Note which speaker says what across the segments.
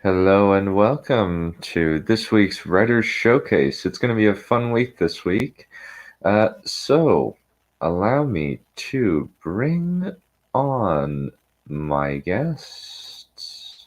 Speaker 1: Hello and welcome to this week's Writers Showcase. It's going to be a fun week this week. So, allow me to bring on my guests.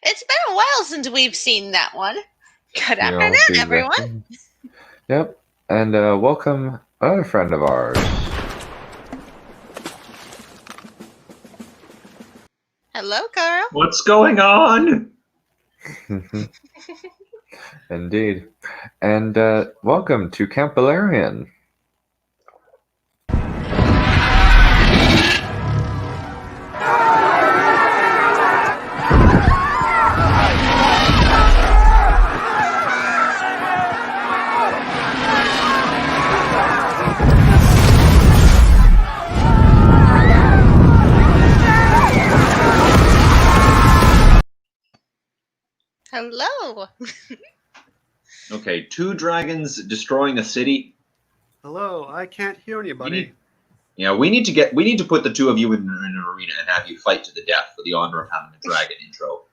Speaker 2: It's been a while since we've seen that one. Good afternoon, everyone.
Speaker 1: Yep, and welcome another friend of ours.
Speaker 2: Hello, Carl.
Speaker 3: What's going on?
Speaker 1: Indeed. And welcome to Camp Valerian.
Speaker 2: Hello.
Speaker 3: Okay, 2 dragons destroying a city.
Speaker 4: Hello, I can't hear anybody.
Speaker 3: We need to put the 2 of you in an arena and have you fight to the death for the honor of having a dragon intro.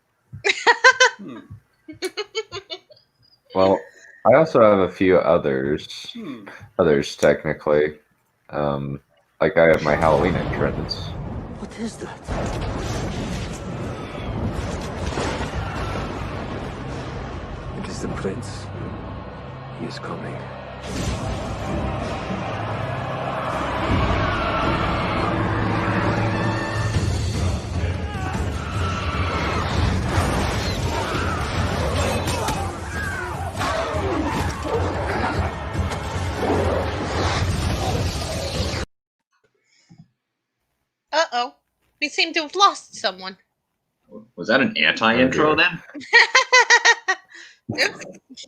Speaker 1: Well, I also have a few others. Others technically. Like I have my Halloween entrance.
Speaker 5: What is that? It is the prince. He is coming.
Speaker 2: Uh-oh. We seem to have lost someone.
Speaker 3: Was that an anti-intro then?
Speaker 2: Oops.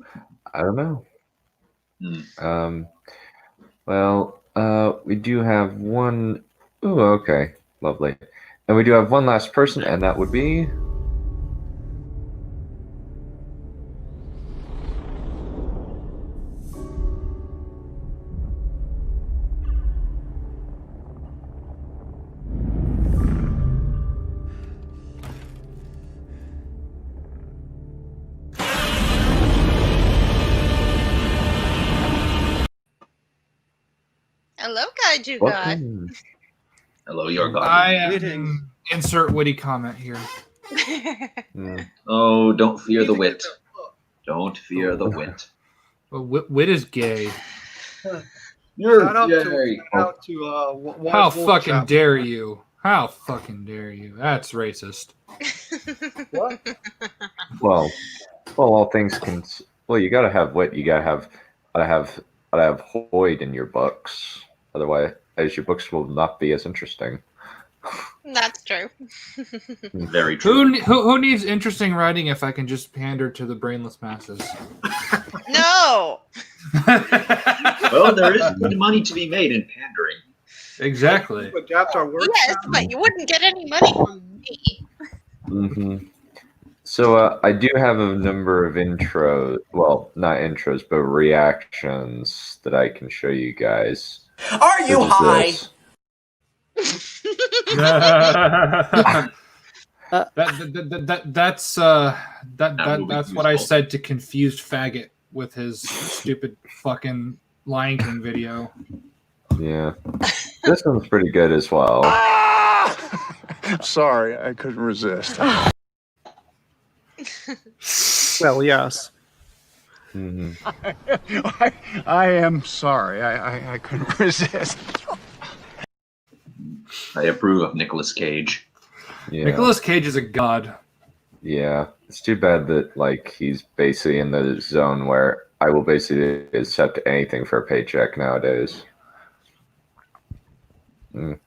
Speaker 1: I don't know. Well, we do have one. Ooh, okay. Lovely. And we do have one last person, and that would be...
Speaker 2: Hello, Kaiju God.
Speaker 1: Welcome.
Speaker 3: Hello, your god.
Speaker 6: I am insert witty comment here.
Speaker 3: Oh, don't fear the wit. Don't fear the wit.
Speaker 6: Well, wit is gay.
Speaker 3: You're
Speaker 4: Shout out
Speaker 3: gay.
Speaker 4: to
Speaker 6: How fucking dare you? How fucking dare you? That's racist.
Speaker 4: What?
Speaker 1: Well, all things can... Well, you gotta have wit. You gotta have Hoyd in your books. Otherwise, your books will not be as interesting.
Speaker 2: That's true.
Speaker 3: Very true.
Speaker 6: Who needs interesting writing if I can just pander to the brainless masses?
Speaker 2: No.
Speaker 3: Well, there is good money to be made in pandering.
Speaker 6: Exactly.
Speaker 4: Adapt our work.
Speaker 2: Yes, but you wouldn't get any money from me.
Speaker 1: Mm-hmm. So I do have a number of intros. Well, not intros, but reactions that I can show you guys.
Speaker 5: Are you high?
Speaker 6: That's what I said to confused faggot with his stupid fucking Lion King video.
Speaker 1: Yeah, this one's pretty good as well.
Speaker 7: Sorry, I couldn't resist.
Speaker 4: Well, yes.
Speaker 1: Mm-hmm.
Speaker 7: I am sorry. I couldn't resist.
Speaker 3: I approve of Nicolas Cage.
Speaker 1: Yeah.
Speaker 6: Nicolas Cage is a god.
Speaker 1: Yeah, it's too bad that he's basically in the zone where I will basically accept anything for a paycheck nowadays. There's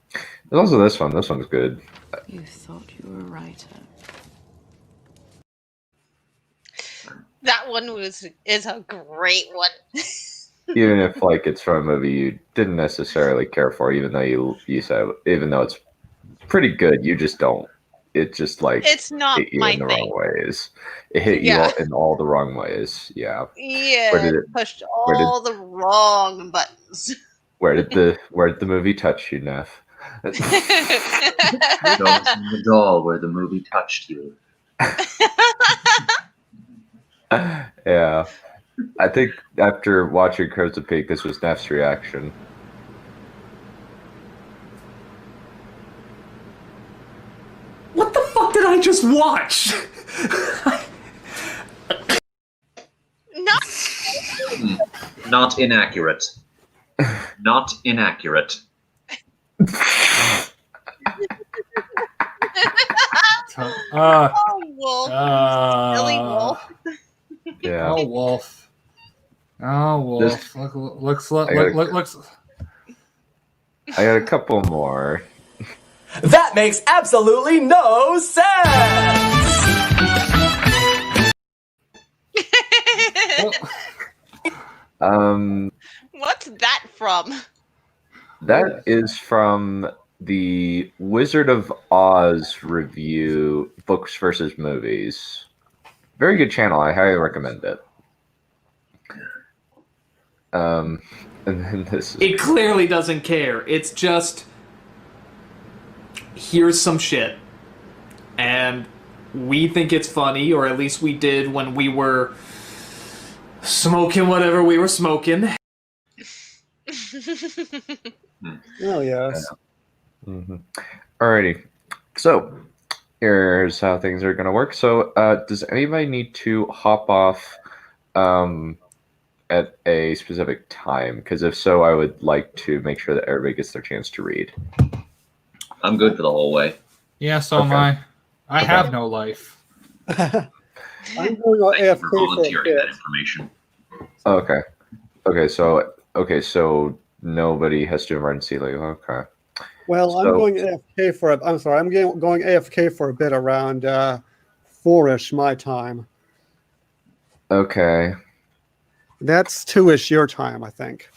Speaker 1: also this one. This one's good.
Speaker 8: You thought you were a writer.
Speaker 2: That one is a great one.
Speaker 1: Even if like it's from a movie you didn't necessarily care for, even though you said, even though it's pretty good, you just don't. It just like
Speaker 2: It's not
Speaker 1: hit you
Speaker 2: my
Speaker 1: in the
Speaker 2: thing.
Speaker 1: wrong ways. It hit
Speaker 2: Yeah.
Speaker 1: you in all the wrong ways. Yeah.
Speaker 2: Yeah,
Speaker 1: Where did it-
Speaker 2: pushed all the wrong buttons.
Speaker 1: Where did the movie touch you, Neph?
Speaker 3: Those in the doll where the movie touched you.
Speaker 1: Yeah. I think after watching Crows of Peak, this was Neph's reaction.
Speaker 9: What the fuck did I just watch?
Speaker 3: Not inaccurate. Not inaccurate.
Speaker 2: Oh, Wolf. Silly Wolf.
Speaker 1: Yeah.
Speaker 6: Oh, Wolf. Oh, Wolf. Looks.
Speaker 1: I got a couple more.
Speaker 9: That makes absolutely no sense!
Speaker 2: What's that from?
Speaker 1: That is from the Wizard of Oz review, books versus movies. Very good channel. I highly recommend it. And then this.
Speaker 9: It clearly doesn't care. It's just, here's some shit. And we think it's funny, or at least we did when we were smoking whatever we were smoking.
Speaker 4: Oh, yes.
Speaker 1: Mm-hmm. Alrighty. So, here's how things are going to work. So, does anybody need to hop off at a specific time? Because if so, I would like to make sure that everybody gets their chance to read.
Speaker 3: I'm good for the whole way.
Speaker 6: Yeah, so am I. I have no life.
Speaker 4: I'm going on
Speaker 3: Thank you for
Speaker 4: AFK for a
Speaker 3: volunteering
Speaker 4: bit.
Speaker 3: that information.
Speaker 1: Okay, so nobody has to emergency leave. Okay.
Speaker 4: Well, I'm
Speaker 1: So-
Speaker 4: going AFK for a. I'm sorry. I'm going AFK for a bit around 4-ish my time.
Speaker 1: Okay.
Speaker 4: That's 2-ish your time, I think.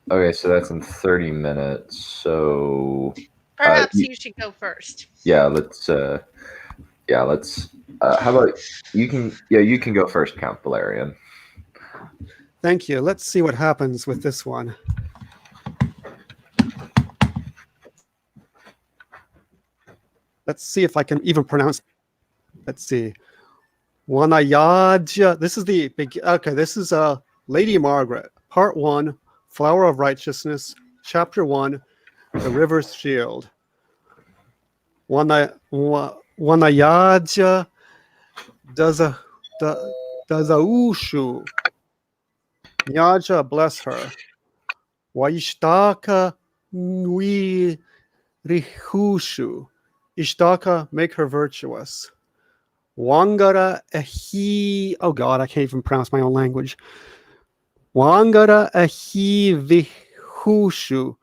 Speaker 1: Okay, so that's in 30 minutes. So
Speaker 2: Perhaps you should go first.
Speaker 1: yeah, let's how about you can go first, Count Valerian.
Speaker 4: Thank you. Let's see what happens with this one. Let's see if I can even pronounce. Let's see. Wanayaja. This is the big. Okay, this is Lady Margaret, Part 1, Flower of Righteousness, Chapter 1, The River's Shield. Wanayaja Dazaushu. Nyaja, bless her. Waishtaka Nui Rihushu. Ishtaka, make her virtuous. Wangara Ahi. Oh God, I can't even pronounce my own language. Wangara Ahi Vihushu.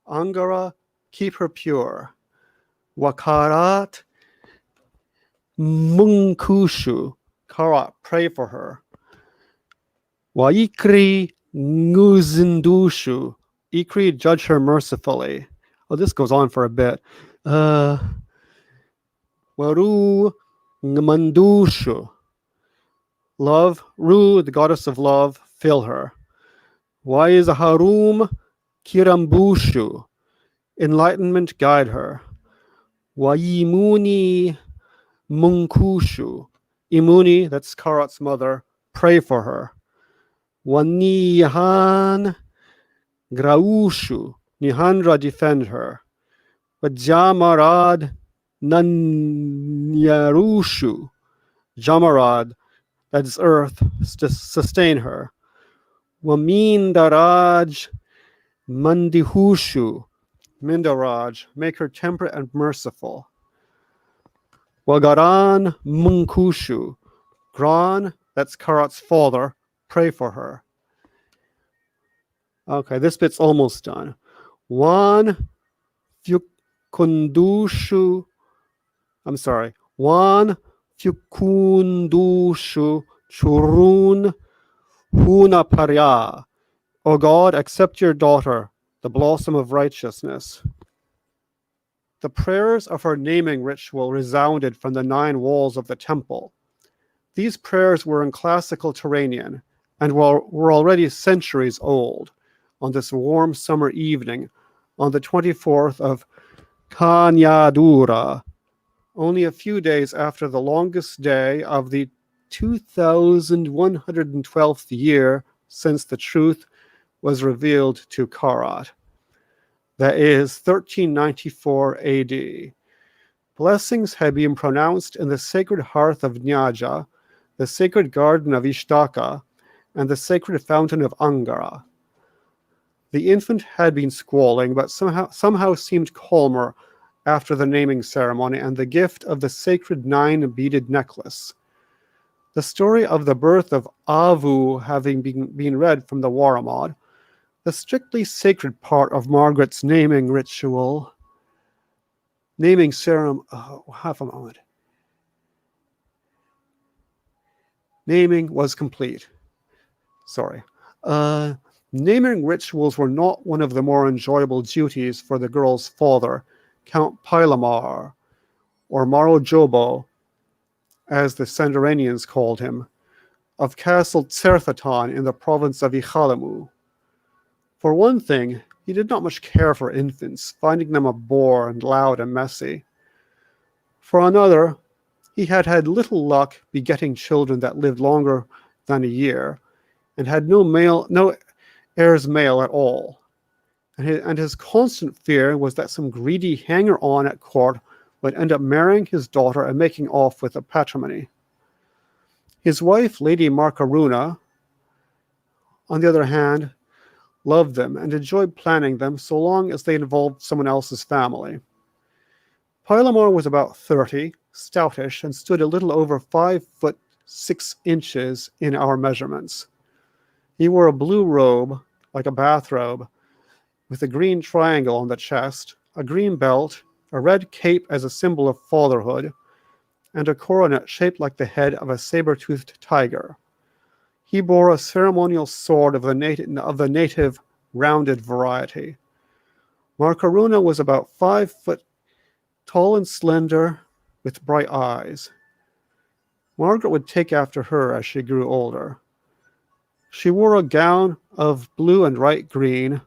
Speaker 4: Angara, keep her pure. Wakarat Munkushu. Karat, pray for her. Waikri Nguzindushu. Ikri, judge her mercifully. Oh, this goes on for a bit. Waru Ngmandushu. Love, Ru, the goddess of love, fill her. Why is Harum Kirambushu? Enlightenment, guide her. Waimuni Munkushu. Imuni, that's Karat's mother, pray for her. Wanihan Graushu. Nihandra, defend her. Vajamarad Nanyarushu. Jamarad, that is earth, sustain her. Wamindaraj Mandihushu. Mindaraj, make her temperate and merciful. Wagaran Munkushu. Gran, that's Karat's father, pray for her. Okay, this bit's almost done. Wan Fukundushu. I'm sorry. Wan Fukundushu Churun Hunaparya. O God, accept your daughter, the blossom of righteousness. The prayers of her naming ritual resounded from the 9 walls of the temple. These prayers were in classical Turanian and were already centuries old on this warm summer evening on the 24th of Kanyadura, only a few days after the longest day of the 2112th year since the truth was revealed to Karat. That is 1394 AD. Blessings had been pronounced in the sacred hearth of Nyaja, the sacred garden of Ishtaka, and the sacred fountain of Angara. The infant had been squalling, but somehow seemed calmer after the naming ceremony and the gift of the sacred 9-beaded necklace. The story of the birth of Avu having been read from the Waramad, the strictly sacred part of Margaret's naming ritual. Naming ceremony. Half a moment. Naming was complete. Sorry. Naming rituals were not one of the more enjoyable duties for the girl's father, Count Pilamar, or Marojobo, as the Sandoranians called him, of Castle Tserthatan in the province of Ichalamu. For one thing, he did not much care for infants, finding them a bore and loud and messy. For another, he had had little luck begetting children that lived longer than a year, and had no heirs male at all. And his constant fear was that some greedy hanger-on at court would end up marrying his daughter and making off with the patrimony. His wife, Lady Markaruna, on the other hand, loved them and enjoyed planning them so long as they involved someone else's family. Pilamar was about 30, stoutish, and stood a little over 5 foot 6 inches in our measurements. He wore a blue robe, like a bathrobe, with a green triangle on the chest, a green belt, a red cape as a symbol of fatherhood, and a coronet shaped like the head of a saber-toothed tiger. He bore a ceremonial sword of the native rounded variety. Markaruna was about 5 foot tall and slender, with bright eyes. Margaret would take after her as she grew older. She wore a gown of blue and light green,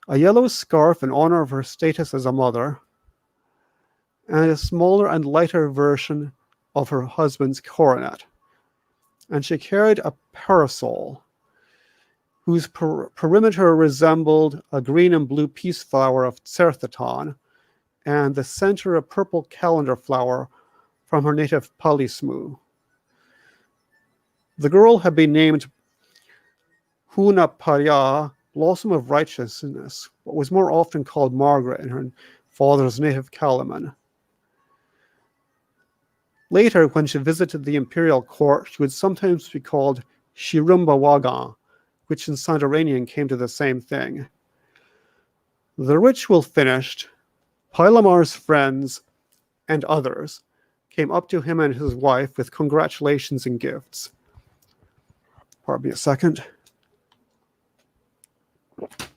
Speaker 4: a yellow scarf in honor of her status as a mother, and a smaller and lighter version of her husband's coronet. And she carried a parasol whose perimeter resembled a green and blue peace flower of Tserthatan, and the center a purple calendar flower from her native Palismu. The girl had been named Hunaparya, Blossom of Righteousness, but was more often called Margaret in her father's native Kalaman. Later, when she visited the imperial court, she would sometimes be called Shirumba Wagan, which in Sandoranian came to the same thing. The ritual finished, Pilamar's friends and others came up to him and his wife with congratulations and gifts. Pardon me a second.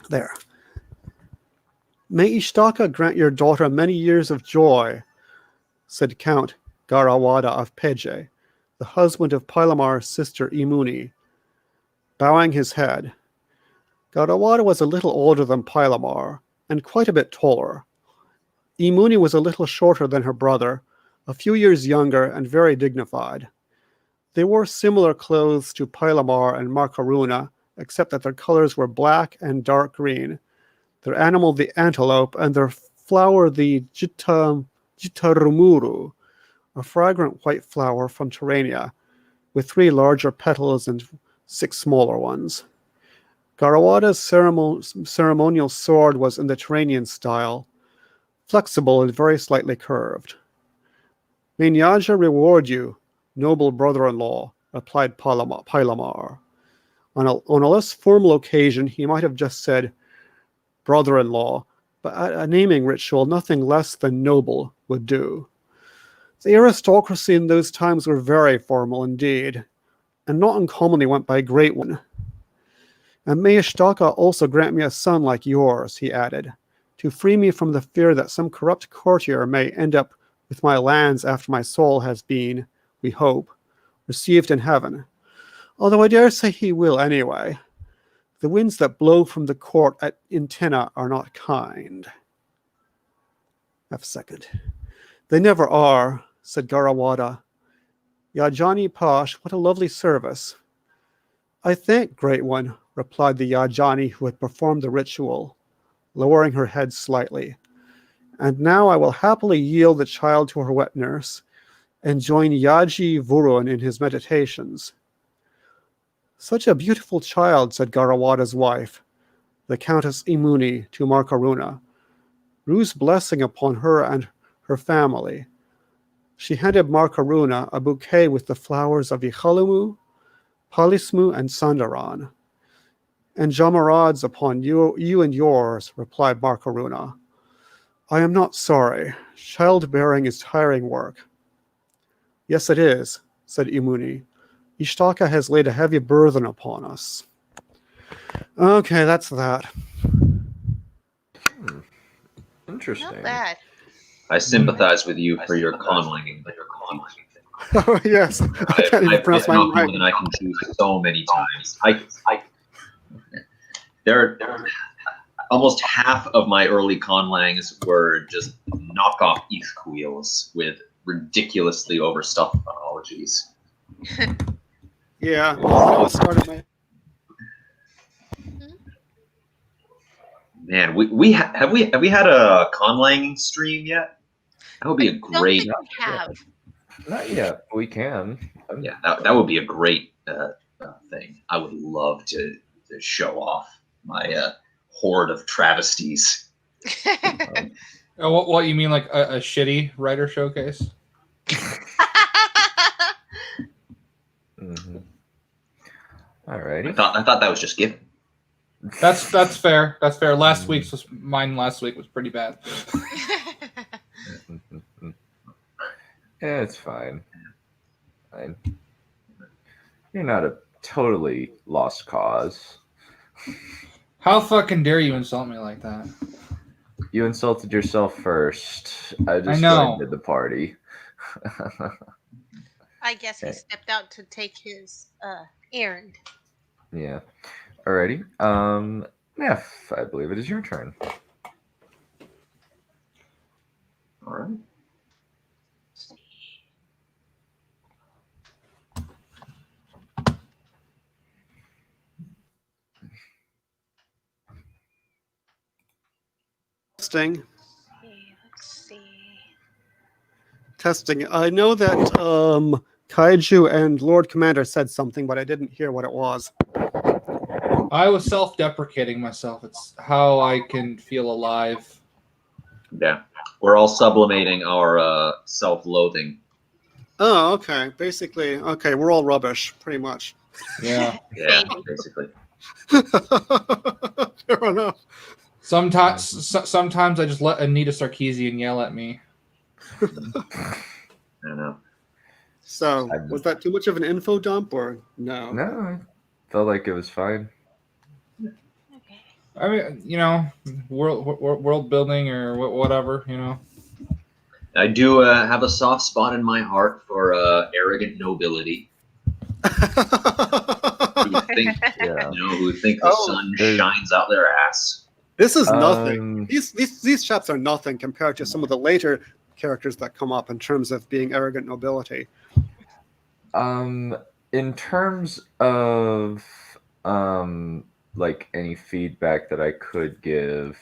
Speaker 4: There. May Ishtaka grant your daughter many years of joy, said Count Garawada of Peje, the husband of Pilamar's sister Imuni, bowing his head. Garawada was a little older than Pilamar, and quite a bit taller. Imuni was a little shorter than her brother, a few years younger and very dignified. They wore similar clothes to Pilamar and Markaruna, except that their colors were black and dark green, their animal the antelope, and their flower the Jitarumuru, a fragrant white flower from Terrania, with 3 larger petals and 6 smaller ones. Garawada's ceremonial sword was in the Terranian style, flexible and very slightly curved. May Nyaja reward you, noble brother-in-law, replied Pilamar. On a less formal occasion, he might have just said, brother-in-law, but a naming ritual nothing less than noble would do. The aristocracy in those times were very formal indeed, and not uncommonly went by Great One. And may Ishtaka also grant me a son like yours, he added, to free me from the fear that some corrupt courtier may end up with my lands after my soul has been, we hope, received in heaven. Although I dare say he will anyway. The winds that blow from the court at Intina are not kind. Have a second. They never are, said Garawada. Yajani Pash, what a lovely service. I thank, Great One, replied the Yajani who had performed the ritual, lowering her head slightly. And now I will happily yield the child to her wet nurse and join Yaji Vurun in his meditations. Such a beautiful child, said Garawada's wife, the Countess Imuni, to Markaruna. Ru's blessing upon her and her family. She handed Markaruna a bouquet with the flowers of Ichalumu, Palismu, and Sandaran. And Jamarad's upon you and yours, replied Markaruna. I am not sorry. Childbearing is tiring work. Yes, it is, said Imuni. Ishtaka has laid a heavy burden upon us. Okay, that's that.
Speaker 1: Interesting.
Speaker 2: Not bad.
Speaker 3: I sympathize with you for your conlanging.
Speaker 4: Oh, yes. I can't even pronounce my
Speaker 3: not more
Speaker 4: mind.
Speaker 3: than I can choose so many times. There almost half of my early conlangs were just knockoff Eathqueels with ridiculously overstuffed phonologies.
Speaker 4: Yeah, that was started my...
Speaker 3: Man, have we had a conlanging stream yet? That would be a great.
Speaker 1: Not yet. We can.
Speaker 3: Yeah, that would be a great thing. I would love to show off my horde of travesties.
Speaker 6: What you mean, like a shitty writer showcase?
Speaker 1: Mm-hmm. Alrighty.
Speaker 3: I thought that was just given.
Speaker 6: That's fair. That's fair. Last week was pretty bad.
Speaker 1: Yeah, it's fine. Fine. You're not a totally lost cause.
Speaker 6: How fucking dare you insult me like that?
Speaker 1: You insulted yourself first. I just
Speaker 6: know.
Speaker 1: joined the party.
Speaker 2: I guess he stepped out to take his errand.
Speaker 1: Yeah. Alrighty. Neph, I believe it is your turn.
Speaker 3: All right.
Speaker 4: Testing.
Speaker 2: Let's see.
Speaker 4: Testing. I know that Kaiju and Lord Commander said something, but I didn't hear what it was.
Speaker 6: I was self-deprecating myself. It's how I can feel alive.
Speaker 3: Yeah, we're all sublimating our self-loathing.
Speaker 4: Oh, okay. Basically, okay, we're all rubbish, pretty much.
Speaker 6: Yeah.
Speaker 3: Yeah, basically.
Speaker 4: Fair enough.
Speaker 6: Sometimes I just let Anita Sarkeesian yell at me.
Speaker 3: I know.
Speaker 4: So, was that too much of an info dump, or no?
Speaker 1: No, I felt like it was fine.
Speaker 6: I mean, you know, world building or whatever, you know.
Speaker 3: I do have a soft spot in my heart for arrogant nobility. who think the sun shines out their ass.
Speaker 4: This is nothing. These chaps are nothing compared to some of the later characters that come up in terms of being arrogant nobility.
Speaker 1: In terms of like any feedback that I could give,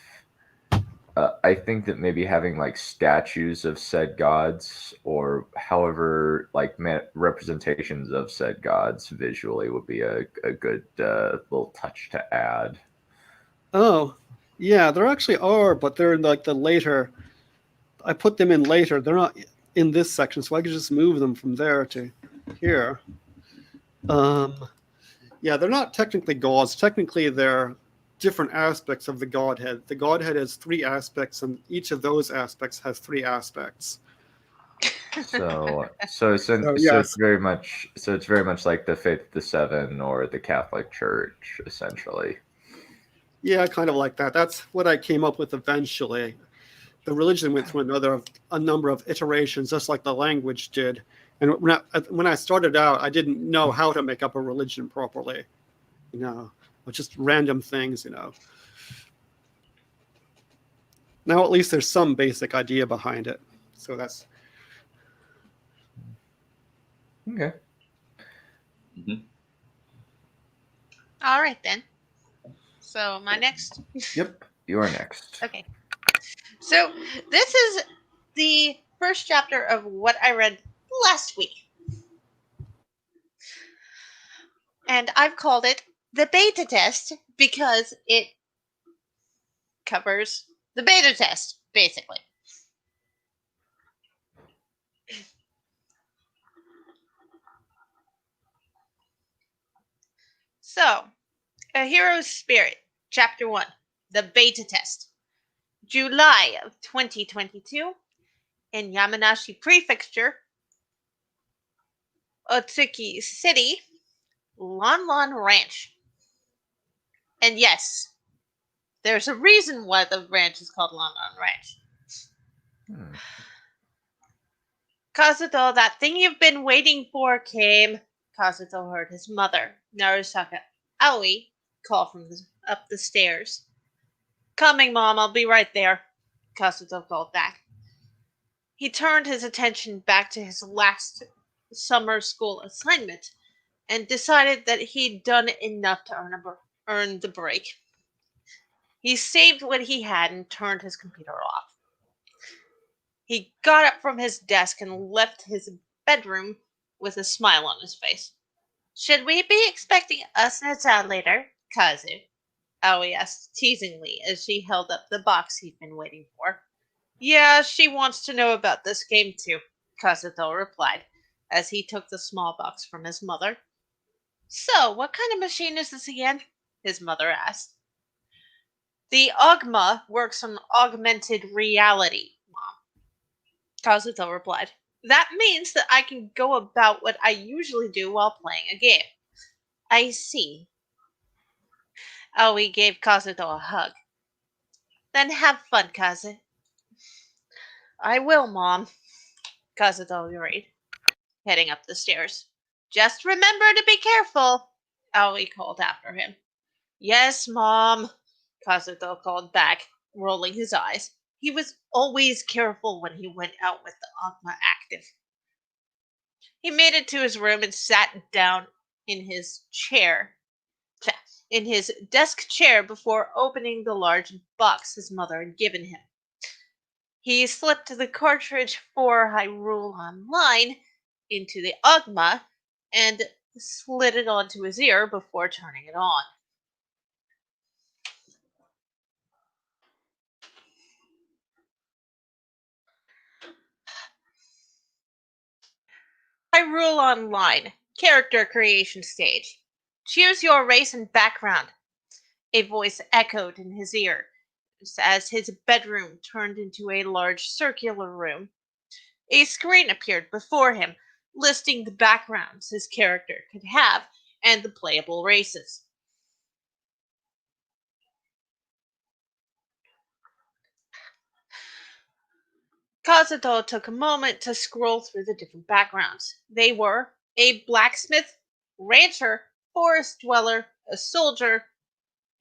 Speaker 1: I think that maybe having like statues of said gods or however like representations of said gods visually would be a good little touch to add.
Speaker 4: Oh, yeah, there actually are, but they're in like the later. I put them in later. They're not in this section, so I could just move them from there to here. Yeah, they're not technically gods. Technically, they're different aspects of the Godhead. The Godhead has 3 aspects, and each of those aspects has 3 aspects.
Speaker 1: So
Speaker 4: Yes.
Speaker 1: it's very much like the Faith of the Seven or the Catholic Church, essentially.
Speaker 4: Yeah, kind of like that. That's what I came up with eventually. The religion went through a number of iterations, just like the language did. And when I started out, I didn't know how to make up a religion properly. Just random things. Now at least there's some basic idea behind it. So that's
Speaker 1: okay.
Speaker 3: Mm-hmm.
Speaker 2: All right then. So my next.
Speaker 1: Yep, you are next.
Speaker 2: Okay. So this is the first chapter of what I read last week. And I've called it the beta test because it covers the beta test, basically. So, A Hero's Spirit, Chapter 1, the beta test. July of 2022, in Yamanashi Prefecture, Otsuki City, Lon Lon Ranch. And yes, there's a reason why the ranch is called Lon Lon Ranch. Kazuto, that thing you've been waiting for came. Kazuto heard his mother, Narusaka Aoi, call from up the stairs. Coming, Mom, I'll be right there, Kazuto called back. He turned his attention back to his last summer school assignment and decided that he'd done enough to earn the break. He saved what he had and turned his computer off. He got up from his desk and left his bedroom with a smile on his face. Should we be expecting Usnata later, Kazu? Aoi asked teasingly as she held up the box he'd been waiting for. Yeah, she wants to know about this game too, Kazuto replied as he took the small box from his mother. So, what kind of machine is this again? His mother asked. The Ogma works on augmented reality, Mom, Kazuto replied. That means that I can go about what I usually do while playing a game. I see. Aoi gave Kazuto a hug. Then have fun, Kazu. I will, Mom, Kazuto agreed, heading up the stairs. Just remember to be careful, Aoi called after him. Yes, Mom, Kazuto called back, rolling his eyes. He was always careful when he went out with the Ogma active. He made it to his room and sat down in his desk chair before opening the large box his mother had given him. He slipped the cartridge for Hyrule Online into the Ogma and slid it onto his ear before turning it on. Hyrule Online, character creation stage. Choose your race and background. A voice echoed in his ear as his bedroom turned into a large circular room. A screen appeared before him, listing the backgrounds his character could have and the playable races. Kazuto took a moment to scroll through the different backgrounds. They were a blacksmith, rancher, forest dweller, a soldier,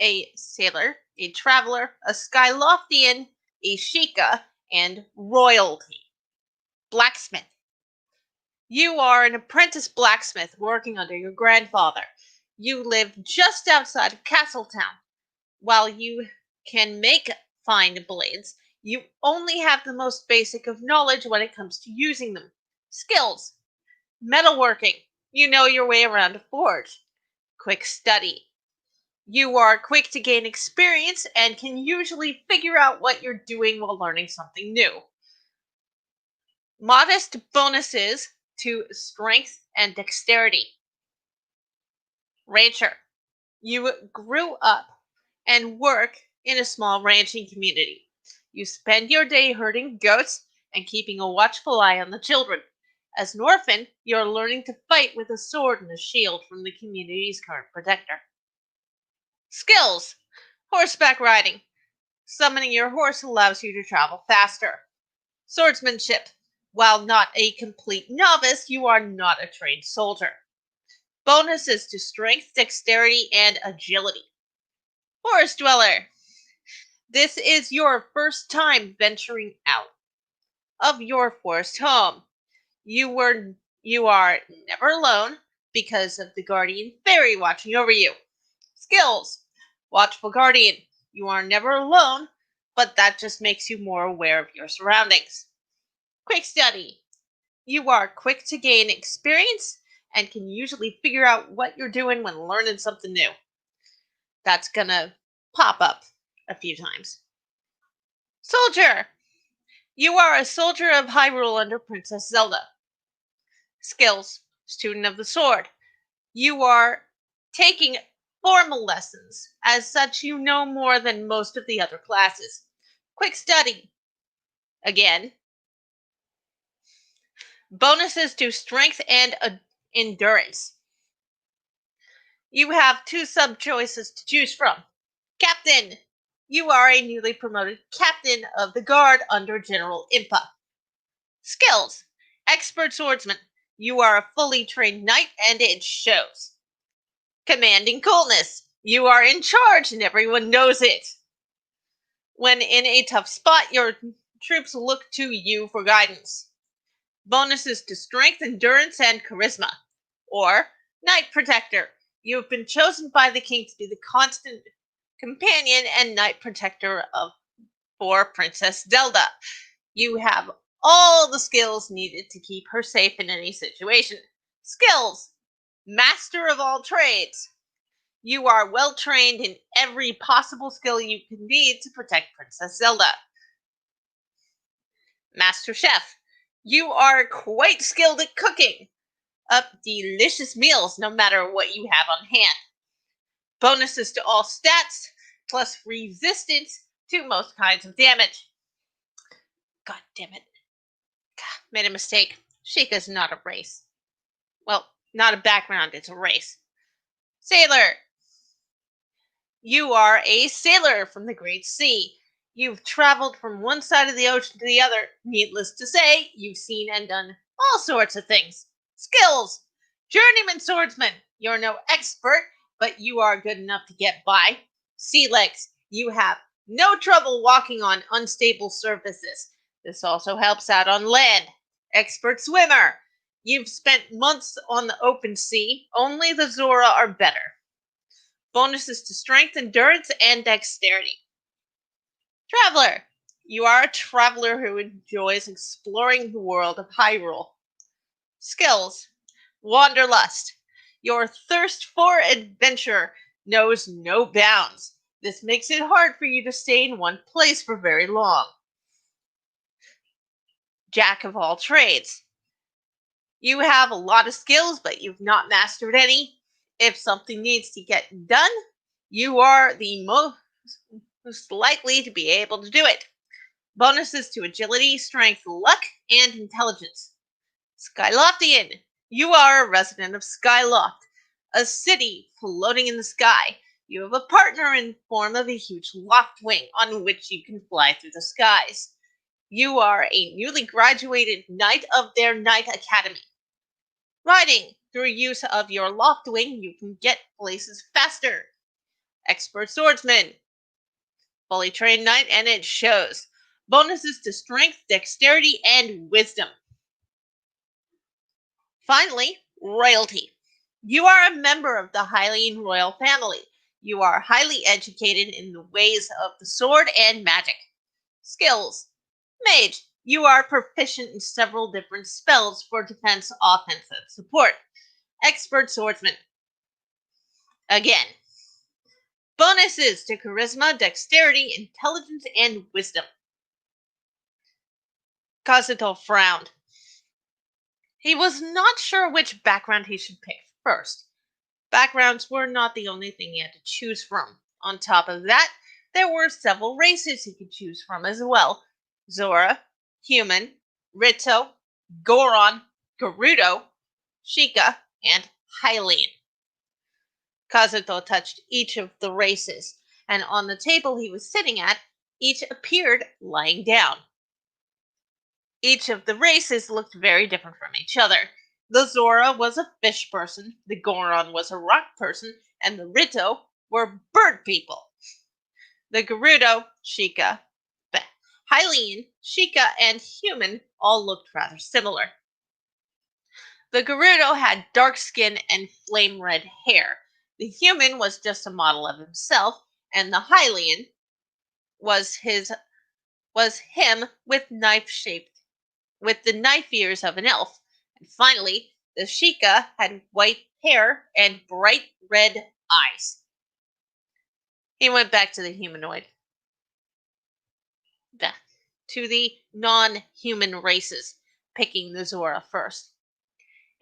Speaker 2: a sailor, a traveler, a Skyloftian, a Sheikah, and royalty. Blacksmith. You are an apprentice blacksmith working under your grandfather. You live just outside of Castletown. While you can make fine blades, you only have the most basic of knowledge when it comes to using them. Skills. Metalworking. You know your way around a forge. Quick study. You are quick to gain experience and can usually figure out what you're doing while learning something new. Modest bonuses to strength and dexterity. Rancher. You grew up and work in a small ranching community. You spend your day herding goats and keeping a watchful eye on the children. As an orphan, you're learning to fight with a sword and a shield from the community's current protector. Skills: horseback riding. Summoning your horse allows you to travel faster. Swordsmanship. While not a complete novice, you are not a trained soldier. Bonuses to strength, dexterity, and agility. Forest dweller. This is your first time venturing out of your forest home. You are never alone because of the guardian fairy watching over you. Skills: watchful guardian. You are never alone, but that just makes you more aware of your surroundings. Quick study. You are quick to gain experience and can usually figure out what you're doing when learning something new. That's gonna pop up a few times. Soldier. You are a soldier of Hyrule under Princess Zelda. Skills: student of the sword. You are taking formal lessons. As such, you know more than most of the other classes. Quick study. Again. Bonuses to strength and endurance. You have two sub-choices to choose from. Captain. You are a newly promoted captain of the guard under General Impa. Skills: expert swordsman. You are a fully trained knight and it shows. Commanding coolness. You are in charge and everyone knows it. When in a tough spot, your troops look to you for guidance. Bonuses to strength, endurance, and charisma. Or Knight Protector. You have been chosen by the king to be the constant companion and Knight Protector for Princess Zelda. You have all the skills needed to keep her safe in any situation. Skills: master of all trades. You are well trained in every possible skill you can need to protect Princess Zelda. Master Chef. You are quite skilled at cooking up delicious meals no matter what you have on hand. Bonuses to all stats, plus resistance to most kinds of damage. God damn it. Made a mistake. Sheikah's not a race. Well, not a background, it's a race. Sailor. You are a sailor from the Great Sea. You've traveled from one side of the ocean to the other. Needless to say, you've seen and done all sorts of things. Skills: journeyman swordsman. You're no expert, but you are good enough to get by. Sea legs. You have no trouble walking on unstable surfaces. This also helps out on land. Expert swimmer. You've spent months on the open sea. Only the Zora are better. Bonuses to strength, endurance, and dexterity. Traveler. You are a traveler who enjoys exploring the world of Hyrule. Skills: wanderlust. Your thirst for adventure knows no bounds. This makes it hard for you to stay in one place for very long. Jack of all trades. You have a lot of skills, but you've not mastered any. If something needs to get done, you are the most likely to be able to do it. Bonuses to agility, strength, luck, and intelligence. Skyloftian. You are a resident of Skyloft, a city floating in the sky. You have a partner in form of a huge loft wing on which you can fly through the skies. You are a newly graduated knight of their Knight Academy. Riding. Through use of your loft wing, you can get places faster. Expert swordsman. Fully trained knight, and it shows. Bonuses to strength, dexterity, and wisdom. Finally, royalty. You are a member of the Hylian royal family. You are highly educated in the ways of the sword and magic. Skills: mage. You are proficient in several different spells for defense, offense, and support. Expert swordsman. Again. Bonuses to charisma, dexterity, intelligence, and wisdom. Kazuto frowned. He was not sure which background he should pick first. Backgrounds were not the only thing he had to choose from. On top of that, there were several races he could choose from as well. Zora, Human, Rito, Goron, Gerudo, Sheikah, and Hylian. Kazuto touched each of the races, and on the table he was sitting at, each appeared lying down. Each of the races looked very different from each other. The Zora was a fish person, the Goron was a rock person, and the Rito were bird people. The Gerudo, Sheikah, Hylian, Sheikah, and Human all looked rather similar. The Gerudo had dark skin and flame red hair. The Human was just a model of himself, and the Hylian was him with the knife ears of an elf. And finally, the Sheikah had white hair and bright red eyes. He went back to the humanoid. To the non-human races, picking the Zora first.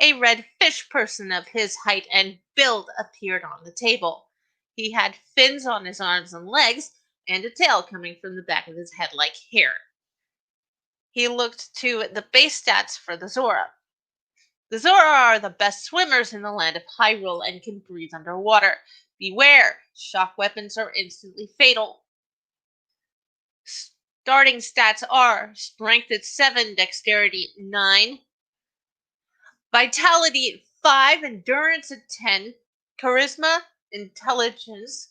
Speaker 2: A red fish person of his height and build appeared on the table. He had fins on his arms and legs, and a tail coming from the back of his head like hair. He looked to the base stats for the Zora. The Zora are the best swimmers in the land of Hyrule and can breathe underwater. Beware, shock weapons are instantly fatal. Starting stats are Strength at 7, Dexterity at 9, Vitality at 5, Endurance at 10, Charisma, Intelligence,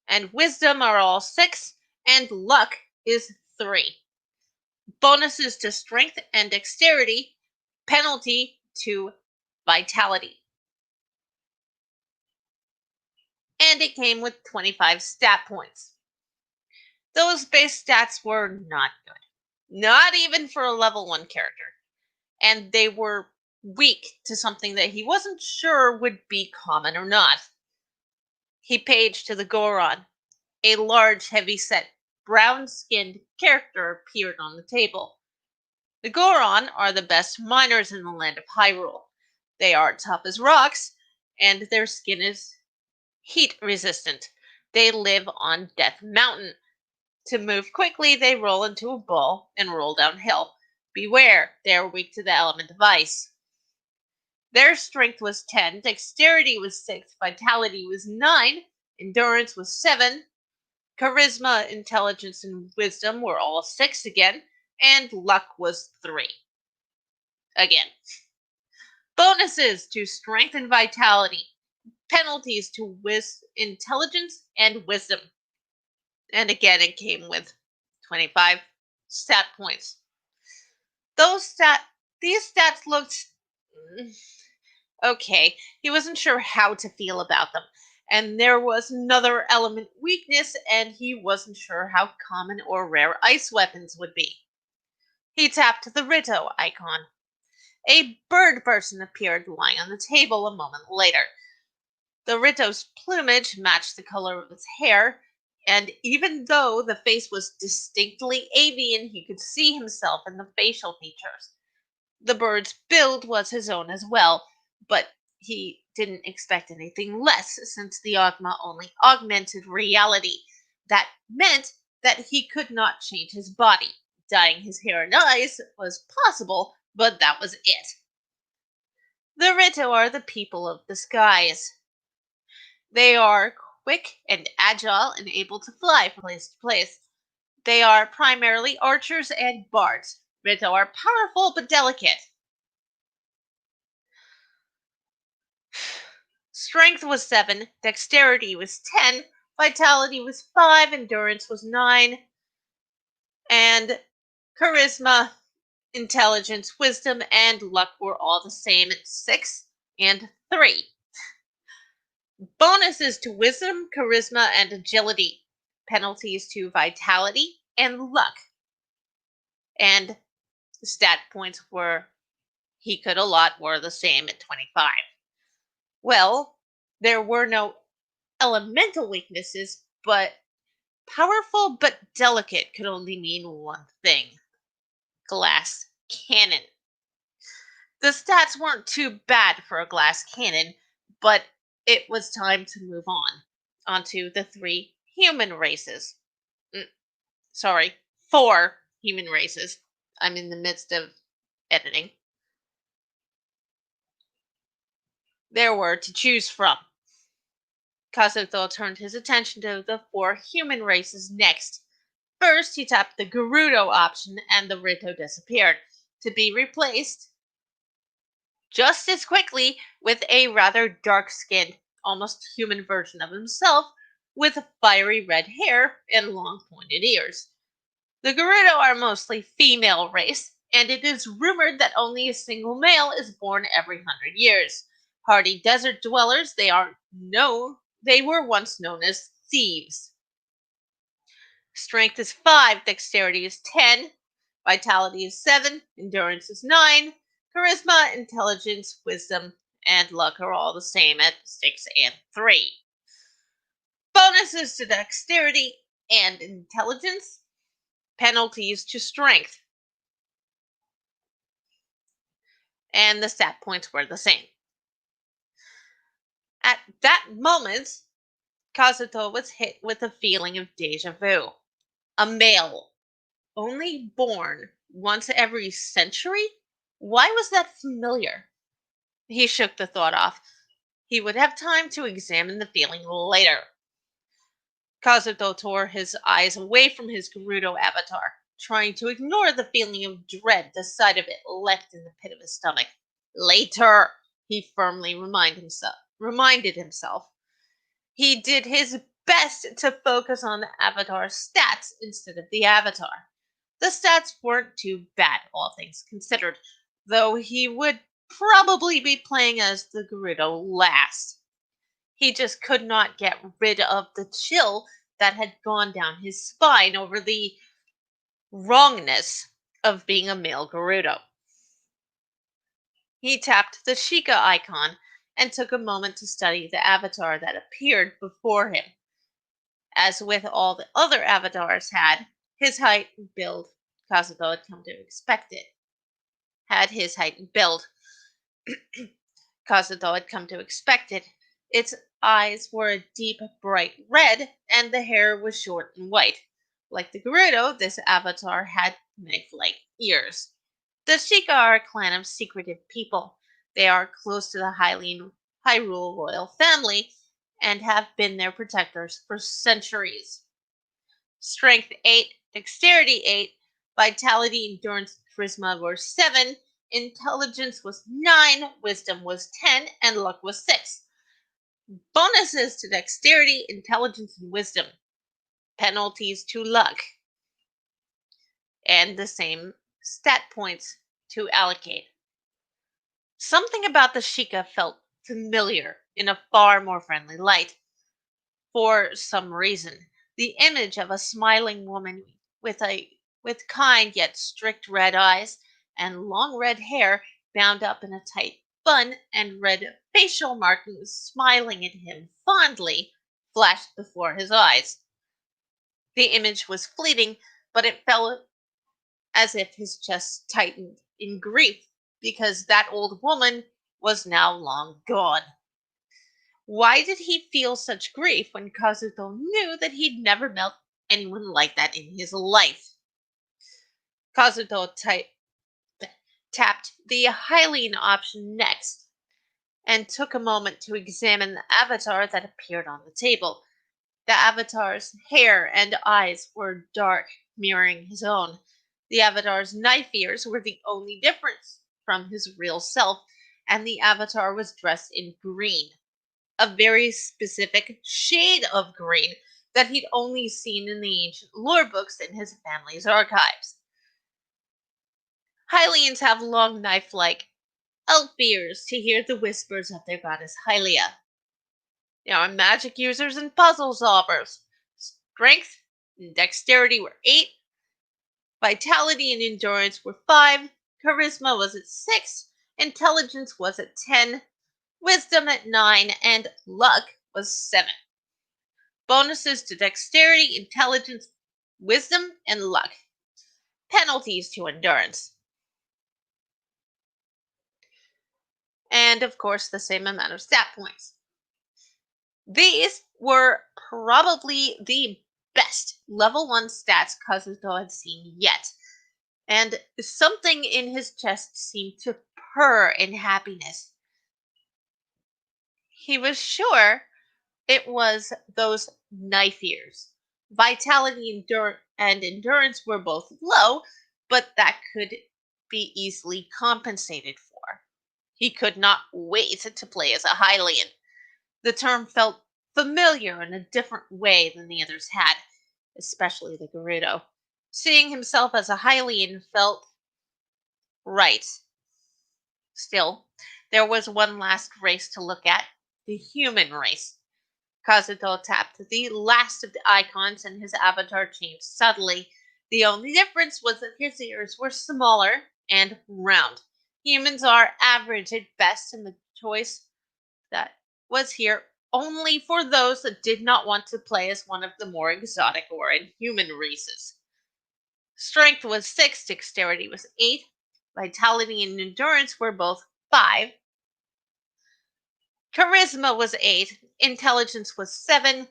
Speaker 2: and Wisdom are all 6, and Luck is 3. Bonuses to Strength and Dexterity, penalty to Vitality. And it came with 25 stat points. Those base stats were not good. Not even for a level 1 character. And they were weak to something that he wasn't sure would be common or not. He paged to the Goron. A large, heavy-set, brown-skinned character appeared on the table. The Goron are the best miners in the land of Hyrule. They are tough as rocks, and their skin is heat-resistant. They live on Death Mountain. To move quickly, they roll into a ball and roll downhill. Beware, they are weak to the element of ice. Their strength was 10, dexterity was 6, vitality was 9, endurance was 7, charisma, intelligence, and wisdom were all 6 again, and luck was 3. Again. Bonuses to strength and vitality. Penalties to intelligence and wisdom. And again, it came with 25 stat points. These stats looked okay. He wasn't sure how to feel about them. And there was another element weakness, and he wasn't sure how common or rare ice weapons would be. He tapped the Rito icon. A bird person appeared lying on the table a moment later. The Rito's plumage matched the color of his hair, and even though the face was distinctly avian, he could see himself in the facial features. The bird's build was his own as well, but he didn't expect anything less since the Ogma only augmented reality. That meant that he could not change his body. Dyeing his hair and eyes was possible, but that was it. The Rito are the people of the skies. They are quick and agile and able to fly from place to place. They are primarily archers and bards. Rito are powerful but delicate. Strength was 7, dexterity was 10, vitality was 5, endurance was 9, and charisma, intelligence, wisdom, and luck were all the same at 6 and 3. Bonuses to wisdom, charisma, and agility. Penalties to vitality and luck. And the stat points he could allot were the same at 25. Well, there were no elemental weaknesses, but powerful but delicate could only mean one thing. Glass cannon. The stats weren't too bad for a glass cannon, but it was time to move on. onto the 3 human races. Sorry, 4 human races. I'm in the midst of editing. There were to choose from. Kazuto turned his attention to the 4 human races next. First, he tapped the Gerudo option and the Rito disappeared, to be replaced just as quickly with a rather dark-skinned, almost human version of himself with fiery red hair and long pointed ears. The Gerudo are mostly female race, and it is rumored that only a single male is born every 100 years. Hardy desert dwellers, they were once known as thieves. Strength is 5, dexterity is 10, vitality is 7, endurance is 9, charisma, intelligence, wisdom, and luck are all the same at 6 and 3. Bonuses to dexterity and intelligence, penalties to strength. And the stat points were the same. At that moment, Kazuto was hit with a feeling of deja vu. A male, only born once every century? Why was that familiar? He shook the thought off. He would have time to examine the feeling later. Kazuto tore his eyes away from his Gerudo avatar, trying to ignore the feeling of dread the sight of it left in the pit of his stomach. Later, he firmly reminded himself. He did his best to focus on the avatar's stats instead of the avatar. The stats weren't too bad, all things considered, though he would probably be playing as the Gerudo last. He just could not get rid of the chill that had gone down his spine over the wrongness of being a male Gerudo. He tapped the Sheikah icon and took a moment to study the avatar that appeared before him. As with all the other avatars had, his height and build, Kazuto had come to expect it. Kazuto had come to expect it. Its eyes were a deep, bright red, and the hair was short and white. Like the Gerudo, this avatar had knife-like ears. The Sheikah are a clan of secretive people. They are close to the Hyrule royal family and have been their protectors for centuries. Strength 8, dexterity 8, vitality, endurance, charisma were 7, intelligence was 9, wisdom was 10, and luck was 6. Bonuses to dexterity, intelligence, and wisdom. Penalties to luck. And the same stat points to allocate. Something about the Sheikah felt familiar in a far more friendly light. For some reason, the image of a smiling woman with kind yet strict red eyes and long red hair bound up in a tight bun and red facial markings smiling at him fondly flashed before his eyes. The image was fleeting, but it felt as if his chest tightened in grief because that old woman was now long gone. Why did he feel such grief when Kazuto knew that he'd never met anyone like that in his life? Kazuto tapped the Hylian option next and took a moment to examine the avatar that appeared on the table. The avatar's hair and eyes were dark, mirroring his own. The avatar's knife ears were the only difference from his real self, and the avatar was dressed in green. A very specific shade of green that he'd only seen in the ancient lore books in his family's archives. Hylians have long knife-like elf ears to hear the whispers of their goddess Hylia. They are magic users and puzzle solvers. Strength and dexterity were 8, vitality and endurance were 5, charisma was at 6, intelligence was at 10, wisdom at 9, and luck was 7. Bonuses to dexterity, intelligence, wisdom, and luck. Penalties to endurance. And of course, the same amount of stat points. These were probably the best level 1 stats Kazuto had seen yet, and something in his chest seemed to purr in happiness. He was sure it was those knife ears. Vitality and endurance were both low, but that could be easily compensated for. He could not wait to play as a Hylian. The term felt familiar in a different way than the others had, especially the Gerudo. Seeing himself as a Hylian felt right. Still, there was one last race to look at, the human race. Kazuto tapped the last of the icons and his avatar changed subtly. The only difference was that his ears were smaller and round. Humans are average at best, and the choice that was here only for those that did not want to play as one of the more exotic or inhuman races. Strength was 6, dexterity was 8, vitality and endurance were both 5, charisma was 8, intelligence was 7,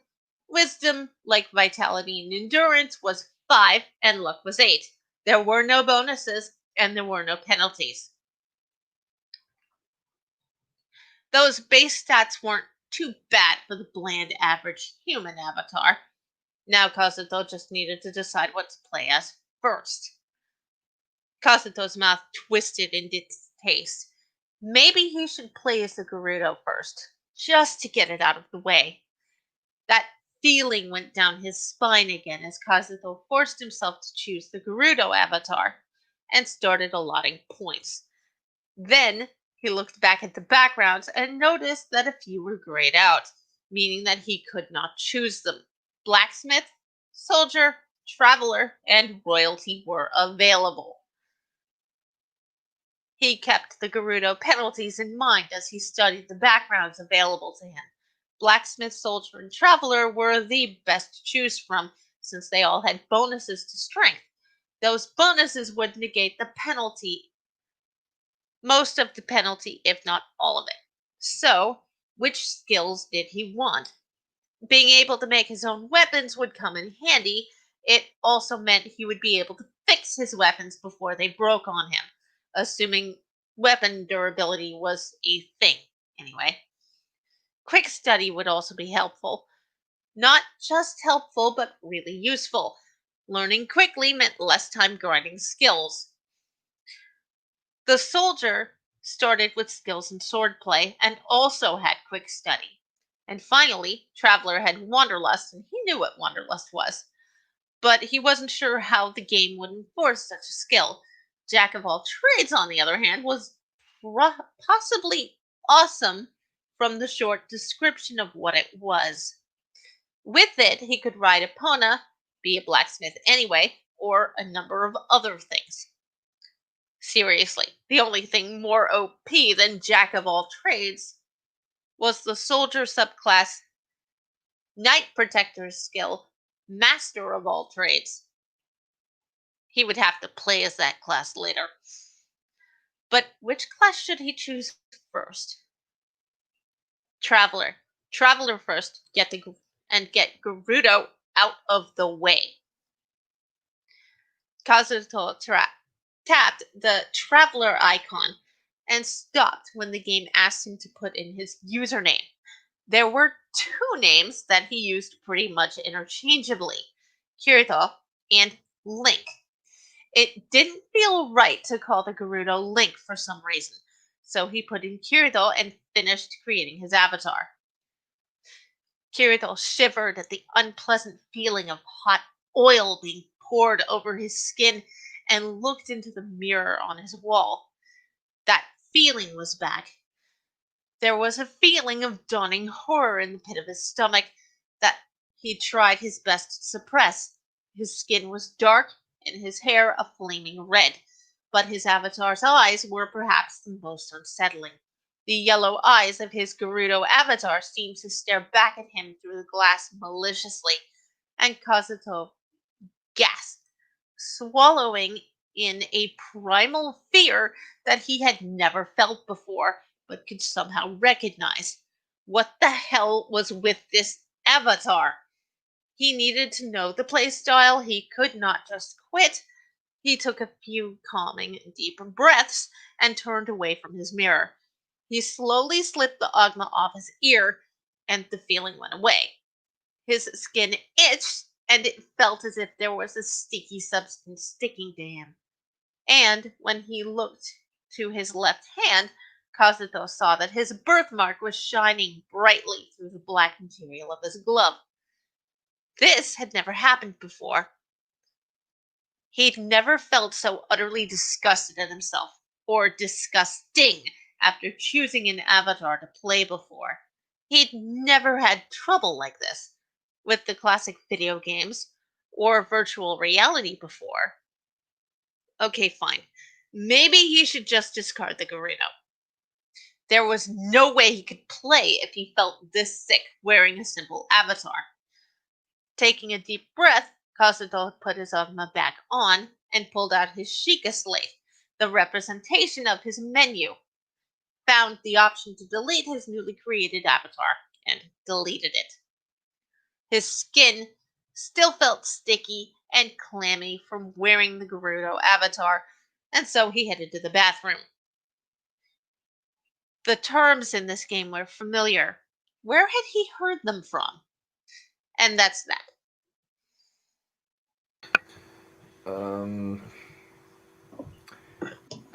Speaker 2: wisdom, like vitality and endurance, was 5, and luck was 8. There were no bonuses, and there were no penalties. Those base stats weren't too bad for the bland average human avatar. Now Kazuto just needed to decide what to play as first. Kazuto's mouth twisted in distaste. Maybe he should play as the Gerudo first, just to get it out of the way. That feeling went down his spine again as Kazuto forced himself to choose the Gerudo avatar and started allotting points. Then he looked back at the backgrounds and noticed that a few were grayed out, meaning that he could not choose them. Blacksmith, soldier, traveler, and royalty were available. He kept the Gerudo penalties in mind as he studied the backgrounds available to him. Blacksmith, soldier, and traveler were the best to choose from, since they all had bonuses to strength. Those bonuses would negate the penalty, most of the penalty, if not all of it. So, which skills did he want? Being able to make his own weapons would come in handy. It also meant he would be able to fix his weapons before they broke on him, assuming weapon durability was a thing, anyway. Quick study would also be helpful. Not just helpful, but really useful. Learning quickly meant less time grinding skills. The soldier started with skills in swordplay and also had quick study. And finally, Traveler had Wanderlust, and he knew what Wanderlust was. But he wasn't sure how the game would enforce such a skill. Jack of all Trades, on the other hand, was possibly awesome from the short description of what it was. With it, he could ride Epona, be a blacksmith anyway, or a number of other things. Seriously, the only thing more OP than Jack of all Trades was the soldier subclass Knight Protector's skill, Master of all Trades. He would have to play as that class later. But which class should he choose first? Traveler. Traveler first, get Gerudo out of the way. Kazuto tapped the Traveler icon and stopped when the game asked him to put in his username. There were two names that he used pretty much interchangeably, Kirito and Link. It didn't feel right to call the Gerudo Link for some reason, so he put in Kirito and finished creating his avatar. Kirito shivered at the unpleasant feeling of hot oil being poured over his skin and looked into the mirror on his wall. That feeling was back. There was a feeling of dawning horror in the pit of his stomach that he tried his best to suppress. His skin was dark and his hair a flaming red, but his avatar's eyes were perhaps the most unsettling. The yellow eyes of his Gerudo avatar seemed to stare back at him through the glass maliciously, and Kazuto gasped, swallowing in a primal fear that he had never felt before, but could somehow recognize. What the hell was with this avatar? He needed to know the playstyle. He could not just quit. He took a few calming and deep breaths and turned away from his mirror. He slowly slipped the Ogma off his ear, and the feeling went away. His skin itched, and it felt as if there was a sticky substance sticking to him. And when he looked to his left hand, Kazuto saw that his birthmark was shining brightly through the black material of his glove. This had never happened before. He'd never felt so utterly disgusted at himself, or disgusting, after choosing an avatar to play before. He'd never had trouble like this with the classic video games or virtual reality before. Okay, fine. Maybe he should just discard the Gerudo. There was no way he could play if he felt this sick wearing a simple avatar. Taking a deep breath, Kazuto put his Ogma back on and pulled out his Sheikah slate, the representation of his menu. Found the option to delete his newly created avatar and deleted it. His skin still felt sticky and clammy from wearing the Gerudo avatar, and so he headed to the bathroom. The terms in this game were familiar. Where had he heard them from? And that's that.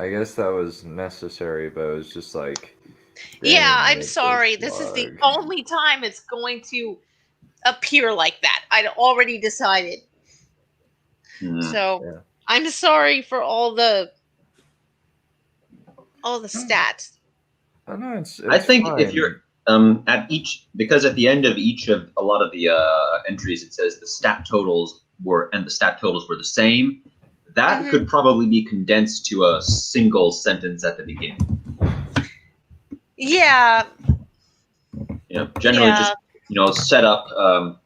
Speaker 1: I guess that was necessary, but it was just like...
Speaker 2: Yeah, I'm sorry. This is the only time it's going to appear like that. I'd already decided. So, yeah. I'm sorry for all the stats.
Speaker 1: Oh, no, it's
Speaker 3: I think
Speaker 1: fine.
Speaker 3: if you're because at the end of each of a lot of the entries it says the stat totals were the same. That could probably be condensed to a single sentence at the beginning.
Speaker 2: Yeah.
Speaker 3: Generally just set up a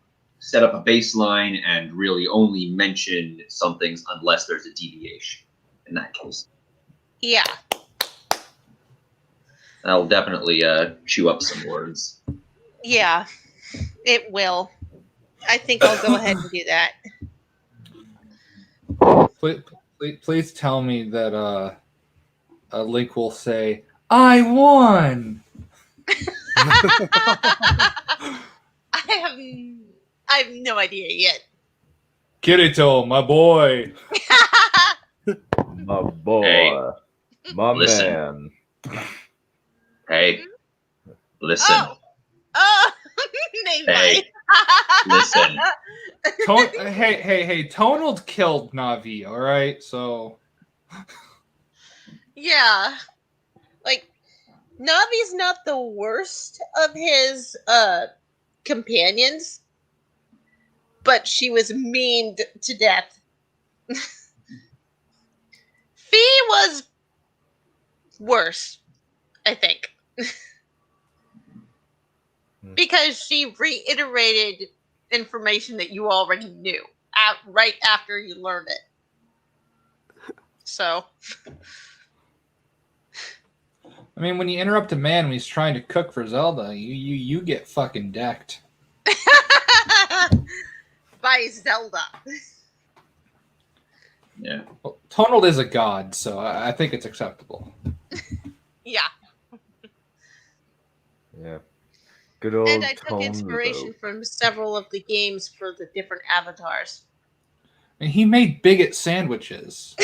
Speaker 3: baseline and really only mention some things unless there's a deviation in that case.
Speaker 2: Yeah.
Speaker 3: That'll definitely chew up some words.
Speaker 2: Yeah, it will. I think I'll go ahead and do that.
Speaker 6: Please tell me that Link will say, "I won."
Speaker 2: I have no idea yet.
Speaker 6: Kirito, my boy.
Speaker 1: My boy.
Speaker 3: Hey,
Speaker 1: my
Speaker 3: listen.
Speaker 1: man.
Speaker 3: Hey, listen.
Speaker 2: Oh, maybe.
Speaker 3: Hey, listen.
Speaker 6: Hey, Tonald killed Navi, alright? So...
Speaker 2: Yeah. Like, Navi's not the worst of his companions, but she was meaned to death. Fee was worse, I think. Because she reiterated information that you already knew right after you learned it. So...
Speaker 6: I mean, when you interrupt a man when he's trying to cook for Zelda, you get fucking decked.
Speaker 2: By Zelda.
Speaker 3: Yeah.
Speaker 6: Well, Tonald is a god, so I think it's acceptable.
Speaker 2: Yeah.
Speaker 1: Yeah. Good old
Speaker 2: And I took inspiration from several of the games for the different avatars.
Speaker 6: And he made bigot sandwiches.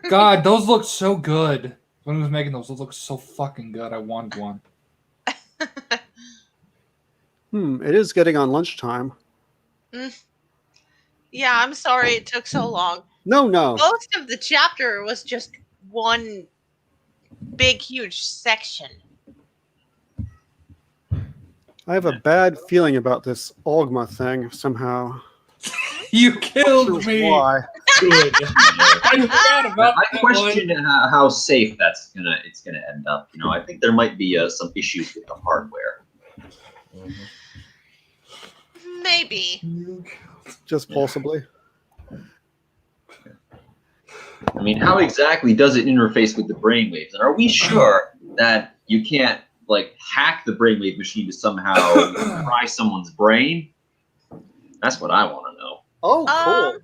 Speaker 6: God, those look so good. When he was making those look so fucking good. I wanted one.
Speaker 4: It is getting on lunchtime.
Speaker 2: Yeah, I'm sorry it took so long.
Speaker 4: No.
Speaker 2: Most of the chapter was just one big, huge section.
Speaker 4: I have a bad feeling about this Ogma thing somehow.
Speaker 6: You killed me.
Speaker 4: Why?
Speaker 6: Good.
Speaker 3: I question how safe it's gonna end up. I think there might be some issues with the hardware.
Speaker 2: Maybe.
Speaker 4: Just possibly.
Speaker 3: I mean, how exactly does it interface with the brainwaves? And are we sure that you can't like hack the brainwave machine to somehow fry someone's brain. That's what I want to know.
Speaker 4: Oh,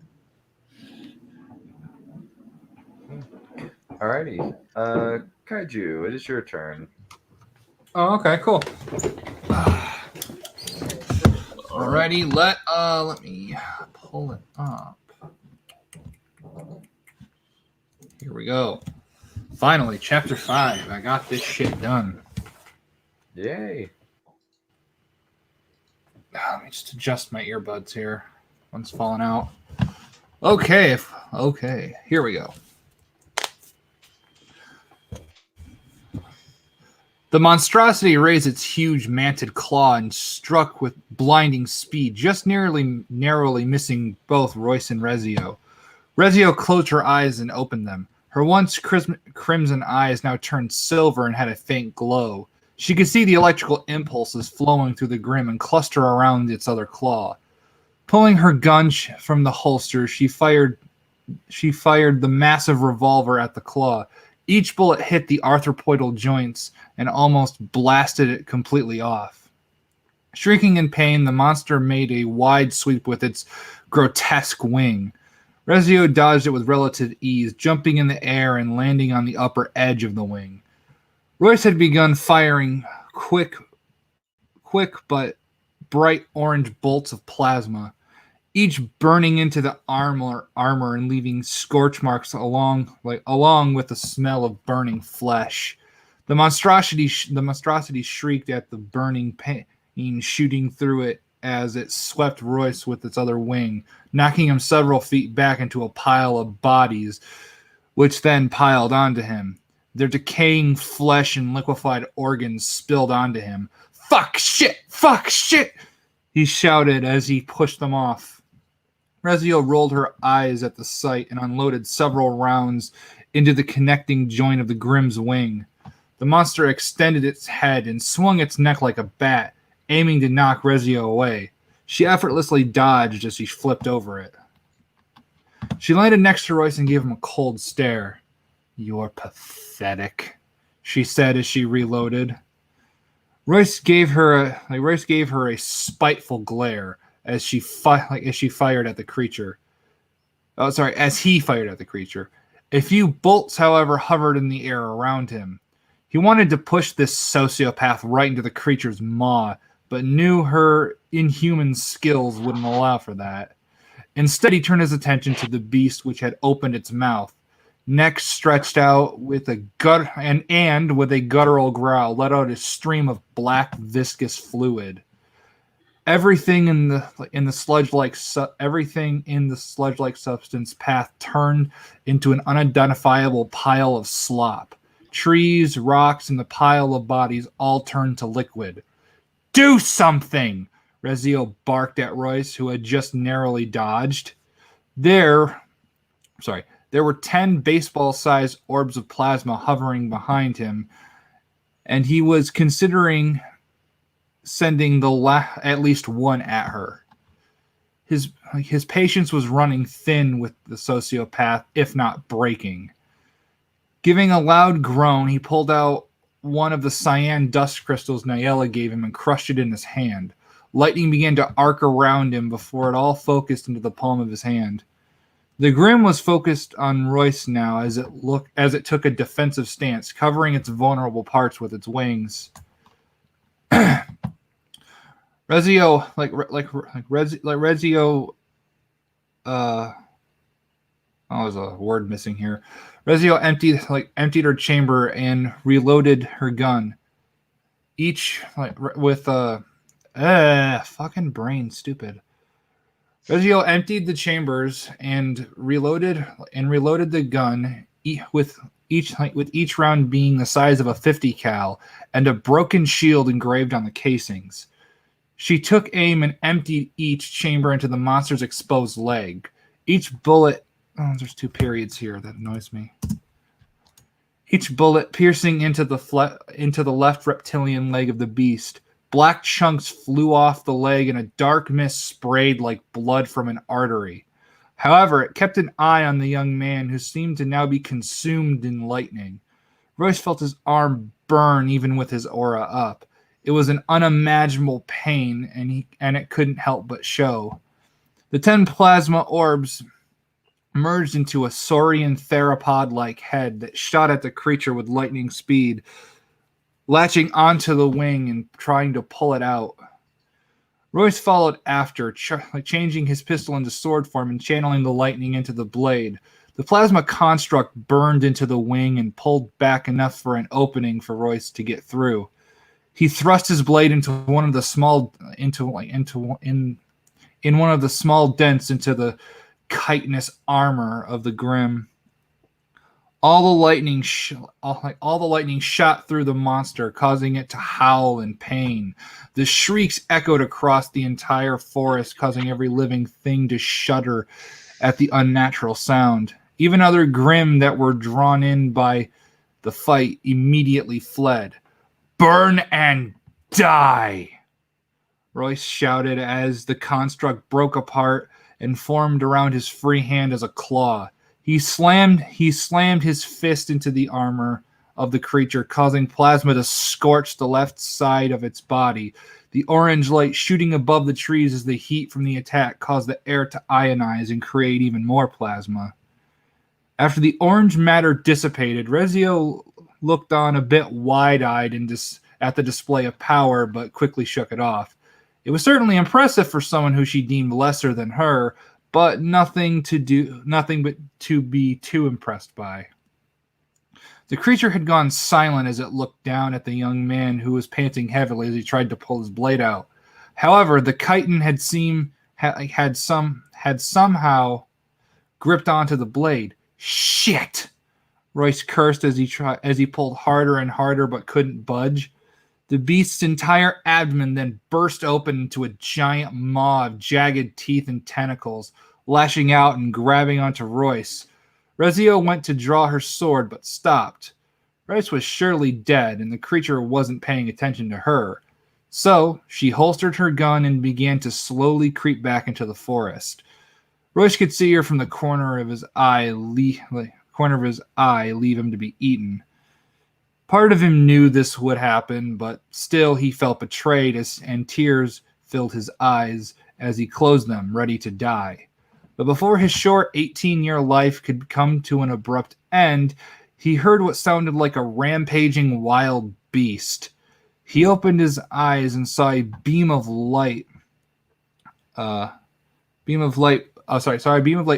Speaker 4: cool.
Speaker 1: Alrighty. Kaiju, it is your turn.
Speaker 6: Oh, okay, cool. Alrighty, let me pull it up. Here we go. Finally, chapter 5. I got this shit done.
Speaker 1: Yay.
Speaker 6: Let me just adjust my earbuds here. One's falling out. Okay, here we go. The monstrosity raised its huge manted claw and struck with blinding speed, just narrowly missing both Royce and Rezio. Rezio closed her eyes and opened them. Her once crimson eyes now turned silver and had a faint glow. She could see the electrical impulses flowing through the grim and cluster around its other claw. Pulling her gun from the holster, she fired the massive revolver at the claw. Each bullet hit the arthropoidal joints and almost blasted it completely off. Shrieking in pain, the monster made a wide sweep with its grotesque wing. Rezio dodged it with relative ease, jumping in the air and landing on the upper edge of the wing. Royce had begun firing quick but bright orange bolts of plasma, each burning into the armor and leaving scorch marks along with the smell of burning flesh. The monstrosity shrieked at the burning pain shooting through it as it swept Royce with its other wing, knocking him several feet back into a pile of bodies, which then piled onto him. Their decaying flesh and liquefied organs spilled onto him. Fuck shit! Fuck shit! He shouted as he pushed them off. Rezio rolled her eyes at the sight and unloaded several rounds into the connecting joint of the Grim's wing. The monster extended its head and swung its neck like a bat, aiming to knock Rezio away. She effortlessly dodged as she flipped over it. She landed next to Royce and gave him a cold stare. "You're pathetic," she said as she reloaded. Royce gave her a spiteful glare as he fired at the creature. As he fired at the creature. A few bolts, however, hovered in the air around him. He wanted to push this sociopath right into the creature's maw, but knew her inhuman skills wouldn't allow for that. Instead, he turned his attention to the beast, which had opened its mouth. Neck stretched out with a with a guttural growl, let out a stream of black viscous fluid. Everything in the sludge-like substance path turned into an unidentifiable pile of slop. Trees, rocks, and the pile of bodies all turned to liquid. "Do something!" Rezio barked at Royce, who had just narrowly dodged. There were 10 baseball-sized orbs of plasma hovering behind him, and he was considering sending at least one at her. His patience was running thin with the sociopath, if not breaking. Giving a loud groan, he pulled out one of the cyan dust crystals Nayela gave him and crushed it in his hand. Lightning began to arc around him before it all focused into the palm of his hand. The Grim was focused on Royce now as it took a defensive stance, covering its vulnerable parts with its wings. Rezio, there's a word missing here. Rezio emptied her chamber and reloaded her gun. Each with fucking brain stupid. Rezio emptied the chambers and reloaded the gun with each round being the size of a 50 cal and a broken shield engraved on the casings. She took aim and emptied each chamber into the monster's exposed leg. Each bullet... Oh, there's 2 periods here that annoys me. Each bullet piercing into the left reptilian leg of the beast. Black chunks flew off the leg and a dark mist sprayed like blood from an artery. However, it kept an eye on the young man who seemed to now be consumed in lightning. Royce felt his arm burn even with his aura up. It was an unimaginable pain, and it couldn't help but show. The 10 plasma orbs merged into a saurian theropod-like head that shot at the creature with lightning speed, latching onto the wing and trying to pull it out. Royce followed after, changing his pistol into sword form and channeling the lightning into the blade. The plasma construct burned into the wing and pulled back enough for an opening for Royce to get through. He thrust his blade into one of the small one of the small dents into the chitinous armor of the Grim. All the lightning shot through the monster, causing it to howl in pain. The shrieks echoed across the entire forest, causing every living thing to shudder at the unnatural sound. Even other Grim that were drawn in by the fight immediately fled. "Burn and die!" Royce shouted as the construct broke apart and formed around his free hand as a claw. He slammed his fist into the armor of the creature, causing plasma to scorch the left side of its body. The orange light shooting above the trees as the heat from the attack caused the air to ionize and create even more plasma. After the orange matter dissipated, Rezio looked on a bit wide-eyed at the display of power, but quickly shook it off. It was certainly impressive for someone who she deemed lesser than her, but nothing but to be too impressed by. The creature had gone silent as it looked down at the young man who was panting heavily as he tried to pull his blade out. However, the chitin had somehow gripped onto the blade. "Shit!" Royce cursed as he pulled harder and harder but couldn't budge. The beast's entire abdomen then burst open into a giant maw of jagged teeth and tentacles, lashing out and grabbing onto Royce. Rezio went to draw her sword, but stopped. Royce was surely dead, and the creature wasn't paying attention to her. So she holstered her gun and began to slowly creep back into the forest. Royce could see her from the corner of his eye leave him to be eaten. Part of him knew this would happen, but still he felt betrayed and tears filled his eyes as he closed them, ready to die. But before his short 18-year life could come to an abrupt end, he heard what sounded like a rampaging wild beast. He opened his eyes and saw a beam of light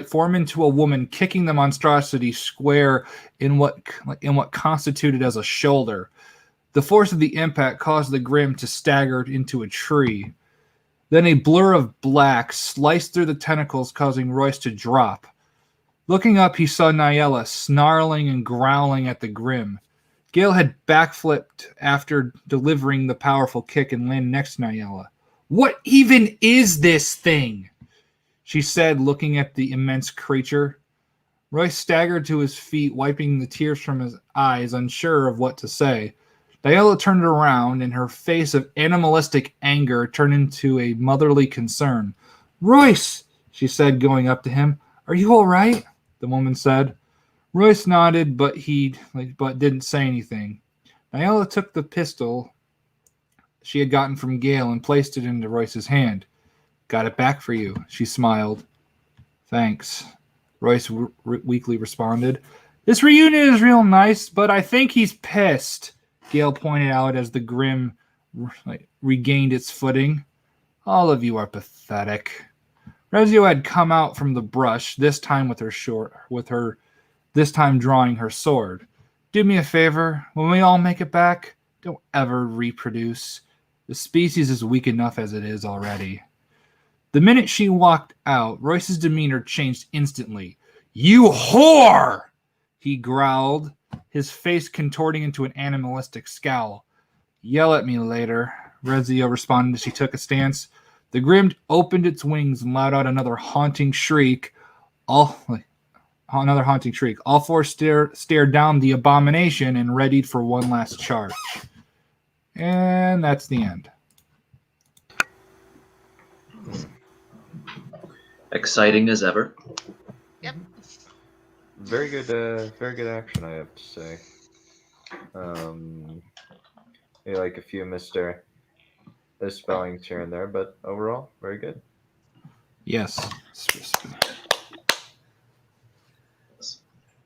Speaker 6: form into a woman, kicking the monstrosity square in what constituted as a shoulder. The force of the impact caused the Grim to stagger into a tree. Then a blur of black sliced through the tentacles, causing Royce to drop. Looking up, he saw Nyella snarling and growling at the Grim. Gale had backflipped after delivering the powerful kick and landed next to Nyella. "What even is this thing?" she said, looking at the immense creature. Royce staggered to his feet, wiping the tears from his eyes, unsure of what to say. Nyella turned around, and her face of animalistic anger turned into a motherly concern. "Royce," she said, going up to him. "Are you all right?" the woman said. Royce nodded, but didn't say anything. Nyella took the pistol she had gotten from Gale and placed it into Royce's hand. "Got it back for you," she smiled. "Thanks," Royce weakly responded. "This reunion is real nice, but I think he's pissed," Gale pointed out as the Grim regained its footing. "All of you are pathetic." Rezio had come out from the brush, this time this time drawing her sword. "Do me a favor, when we all make it back, don't ever reproduce. The species is weak enough as it is already." The minute she walked out, Royce's demeanor changed instantly. "You whore!" he growled, his face contorting into an animalistic scowl. "Yell at me later," Rezio responded as she took a stance. The Grim opened its wings and let out another haunting shriek. All four stared down the abomination and readied for one last charge. And that's the end.
Speaker 3: Exciting as ever.
Speaker 2: Yep.
Speaker 1: Very good action, I have to say. Maybe like a few misspellings here and there, but overall, very good.
Speaker 6: Yes.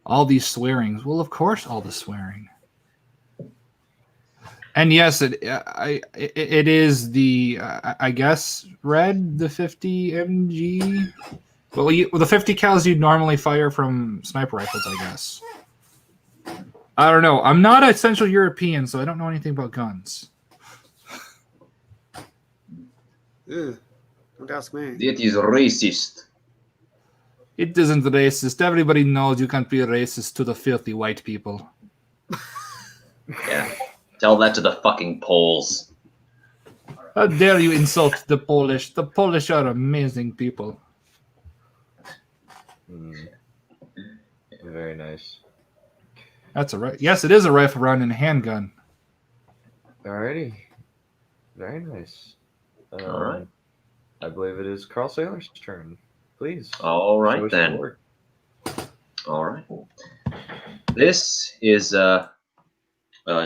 Speaker 6: All these swearings. Well, of course, all the swearing. And yes, it is the I guess red, the 50 mg. Well, the 50 cals you'd normally fire from sniper rifles, I guess. I don't know. I'm not a Central European, so I don't know anything about guns.
Speaker 4: Ugh, don't ask me.
Speaker 3: That is racist.
Speaker 6: It isn't racist. Everybody knows you can't be racist to the filthy white people.
Speaker 3: Yeah. Tell that to the fucking Poles.
Speaker 6: How dare you insult the Polish? The Polish are amazing people.
Speaker 1: Very nice.
Speaker 6: That's a right. Yes, it is a rifle round and a handgun.
Speaker 1: Alrighty. Very nice.
Speaker 3: All right.
Speaker 1: I believe it is Carl Sailor's turn. Please.
Speaker 3: All right,
Speaker 1: show us
Speaker 3: then.
Speaker 1: your work.
Speaker 3: All right. This is a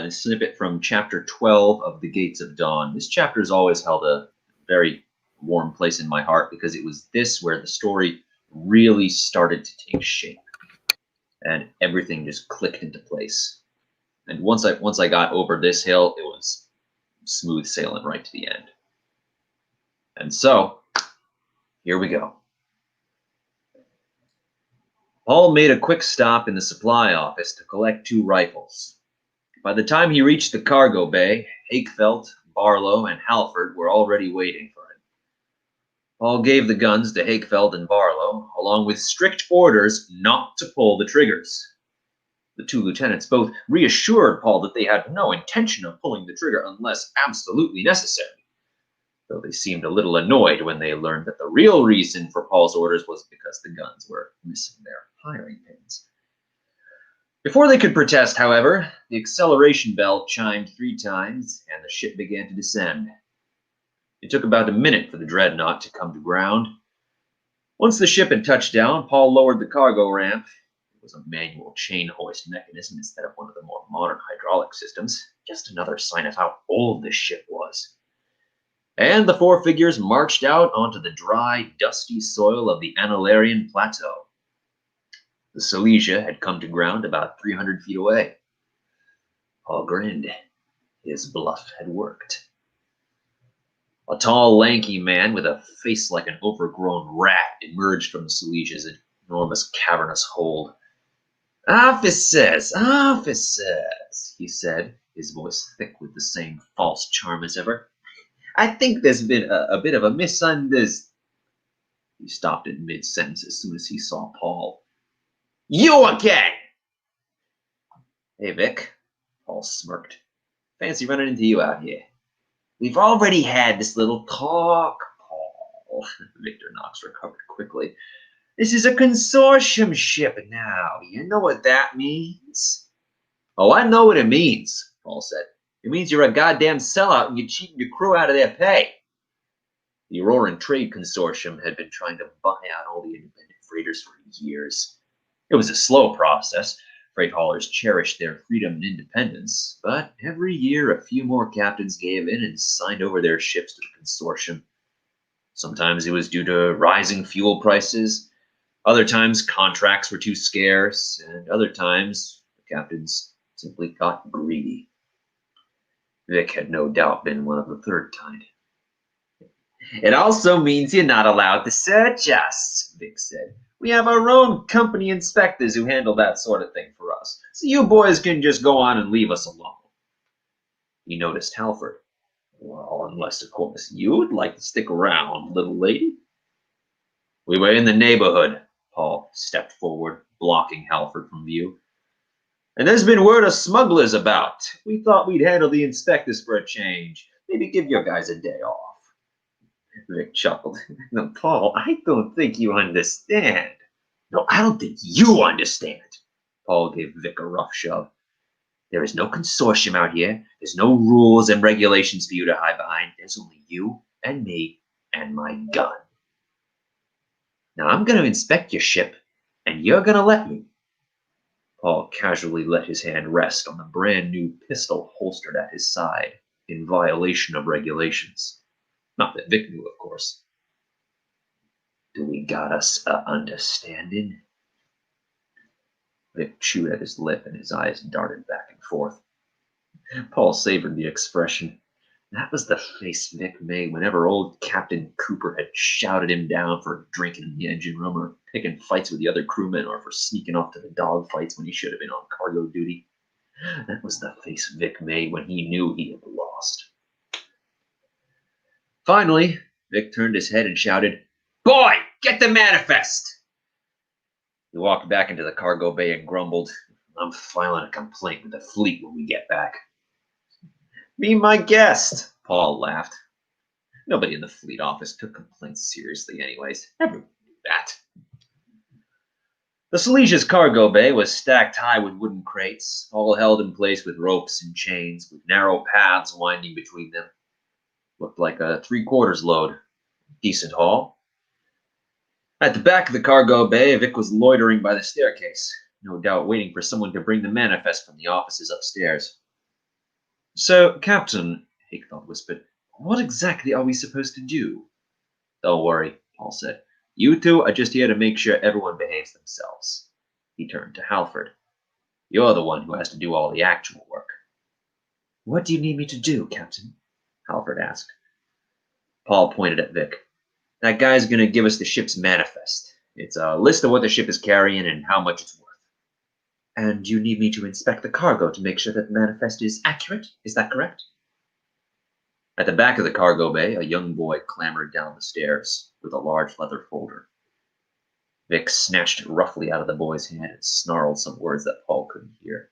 Speaker 3: snippet from chapter 12 of The Gates of Dawn. This chapter has always held a very warm place in my heart because it was this where the story really started to take shape and everything just clicked into place. And once I got over this hill, it was smooth sailing right to the end. And so, here we go. Paul made a quick stop in the supply office to collect 2 rifles. By the time he reached the cargo bay, Hakefelt, Barlow, and Halford were already waiting for him. Paul gave the guns to Hakefelt and Barlow, along with strict orders not to pull the triggers. The 2 lieutenants both reassured Paul that they had no intention of pulling the trigger unless absolutely necessary, though they seemed a little annoyed when they learned that the real reason for Paul's orders was because the guns were missing their firing pins. Before they could protest, however, the acceleration bell chimed 3 times and the ship began to descend. It took about a minute for the dreadnought to come to ground. Once the ship had touched down, Paul lowered the cargo ramp. It was a manual chain hoist mechanism instead of one of the more modern hydraulic systems, just another sign of how old this ship was. And the 4 figures marched out onto the dry, dusty soil of the Annalarian Plateau. The Silesia had come to ground about 300 feet away. Paul grinned. His bluff had worked. A tall, lanky man with a face like an overgrown rat emerged from the Silesia's enormous cavernous hold. "Officers, officers," he said, his voice thick with the same false charm as ever. "I think there's been a bit of a misunderstanding." He stopped in mid-sentence as soon as he saw Paul. "You again!" "Hey, Vic," Paul smirked. "Fancy running into you out here." "We've already had this little talk, Paul." Victor Knox recovered quickly. "This is a consortium ship now. You know what that means?" "Oh, I know what it means," Paul said. "It means you're a goddamn sellout and you're cheating your crew out of their pay." The Auroran Trade Consortium had been trying to buy out all the independent freighters for years. It was a slow process. Freight haulers cherished their freedom and independence, but every year a few more captains gave in and signed over their ships to the consortium. Sometimes it was due to rising fuel prices, other times contracts were too scarce, and other times the captains simply got greedy. Vic had no doubt been one of the third kind. "It also means you're not allowed to search us," Vic said. "We have our own company inspectors who handle that sort of thing for us, so you boys can just go on and leave us alone." He noticed Halford. "Well, unless, of course, you'd like to stick around, little lady." "We were in the neighborhood." Paul stepped forward, blocking Halford from view. "And there's been word of smugglers about. We thought we'd handle the inspectors for a change. Maybe give your guys a day off." Vic chuckled. "No, Paul, I don't think you understand." "No, I don't think you understand." Paul gave Vic a rough shove. "There is no consortium out here. There's no rules and regulations for you to hide behind. There's only you and me and my gun. Now I'm going to inspect your ship, and you're going to let me." Paul casually let his hand rest on the brand new pistol holstered at his side, in violation of regulations. Not that Vic knew, of course. Do we got us a understanding? Vic chewed at his lip and his eyes darted back and forth. Paul savored the expression. That was the face Vic made whenever old Captain Cooper had shouted him down for drinking in the engine room or picking fights with the other crewmen or for sneaking off to the dog fights when he should have been on cargo duty. That was the face Vic made when he knew he had lost. Finally, Vic turned his head and shouted, "Boy, get the manifest!" He walked back into the cargo bay and grumbled, "I'm filing a complaint with the fleet when we get back." "Be my guest," Paul laughed. Nobody in the fleet office took complaints seriously anyways. Everyone knew that. The Silesia's cargo bay was stacked high with wooden crates, all held in place with ropes and chains, with narrow paths winding between them. Looked like a 3/4 load. Decent haul. At the back of the cargo bay, Vic was loitering by the staircase, no doubt waiting for someone to bring the manifest from the offices upstairs. "So, Captain," Hickfeld whispered, "what exactly are we supposed to do?" "Don't worry," Paul said. "You two are just here to make sure everyone behaves themselves." He turned to Halford. "You're the one who has to do all the actual work." "What do you need me to do, Captain?" Halford asked. Paul pointed at Vic. "That guy's going to give us the ship's manifest. It's a list of what the ship is carrying and how much it's worth." "And you need me to inspect the cargo to make sure that the manifest is accurate, is that correct?" At the back of the cargo bay, a young boy clambered down the stairs with a large leather folder. Vic snatched it roughly out of the boy's hand and snarled some words that Paul couldn't hear.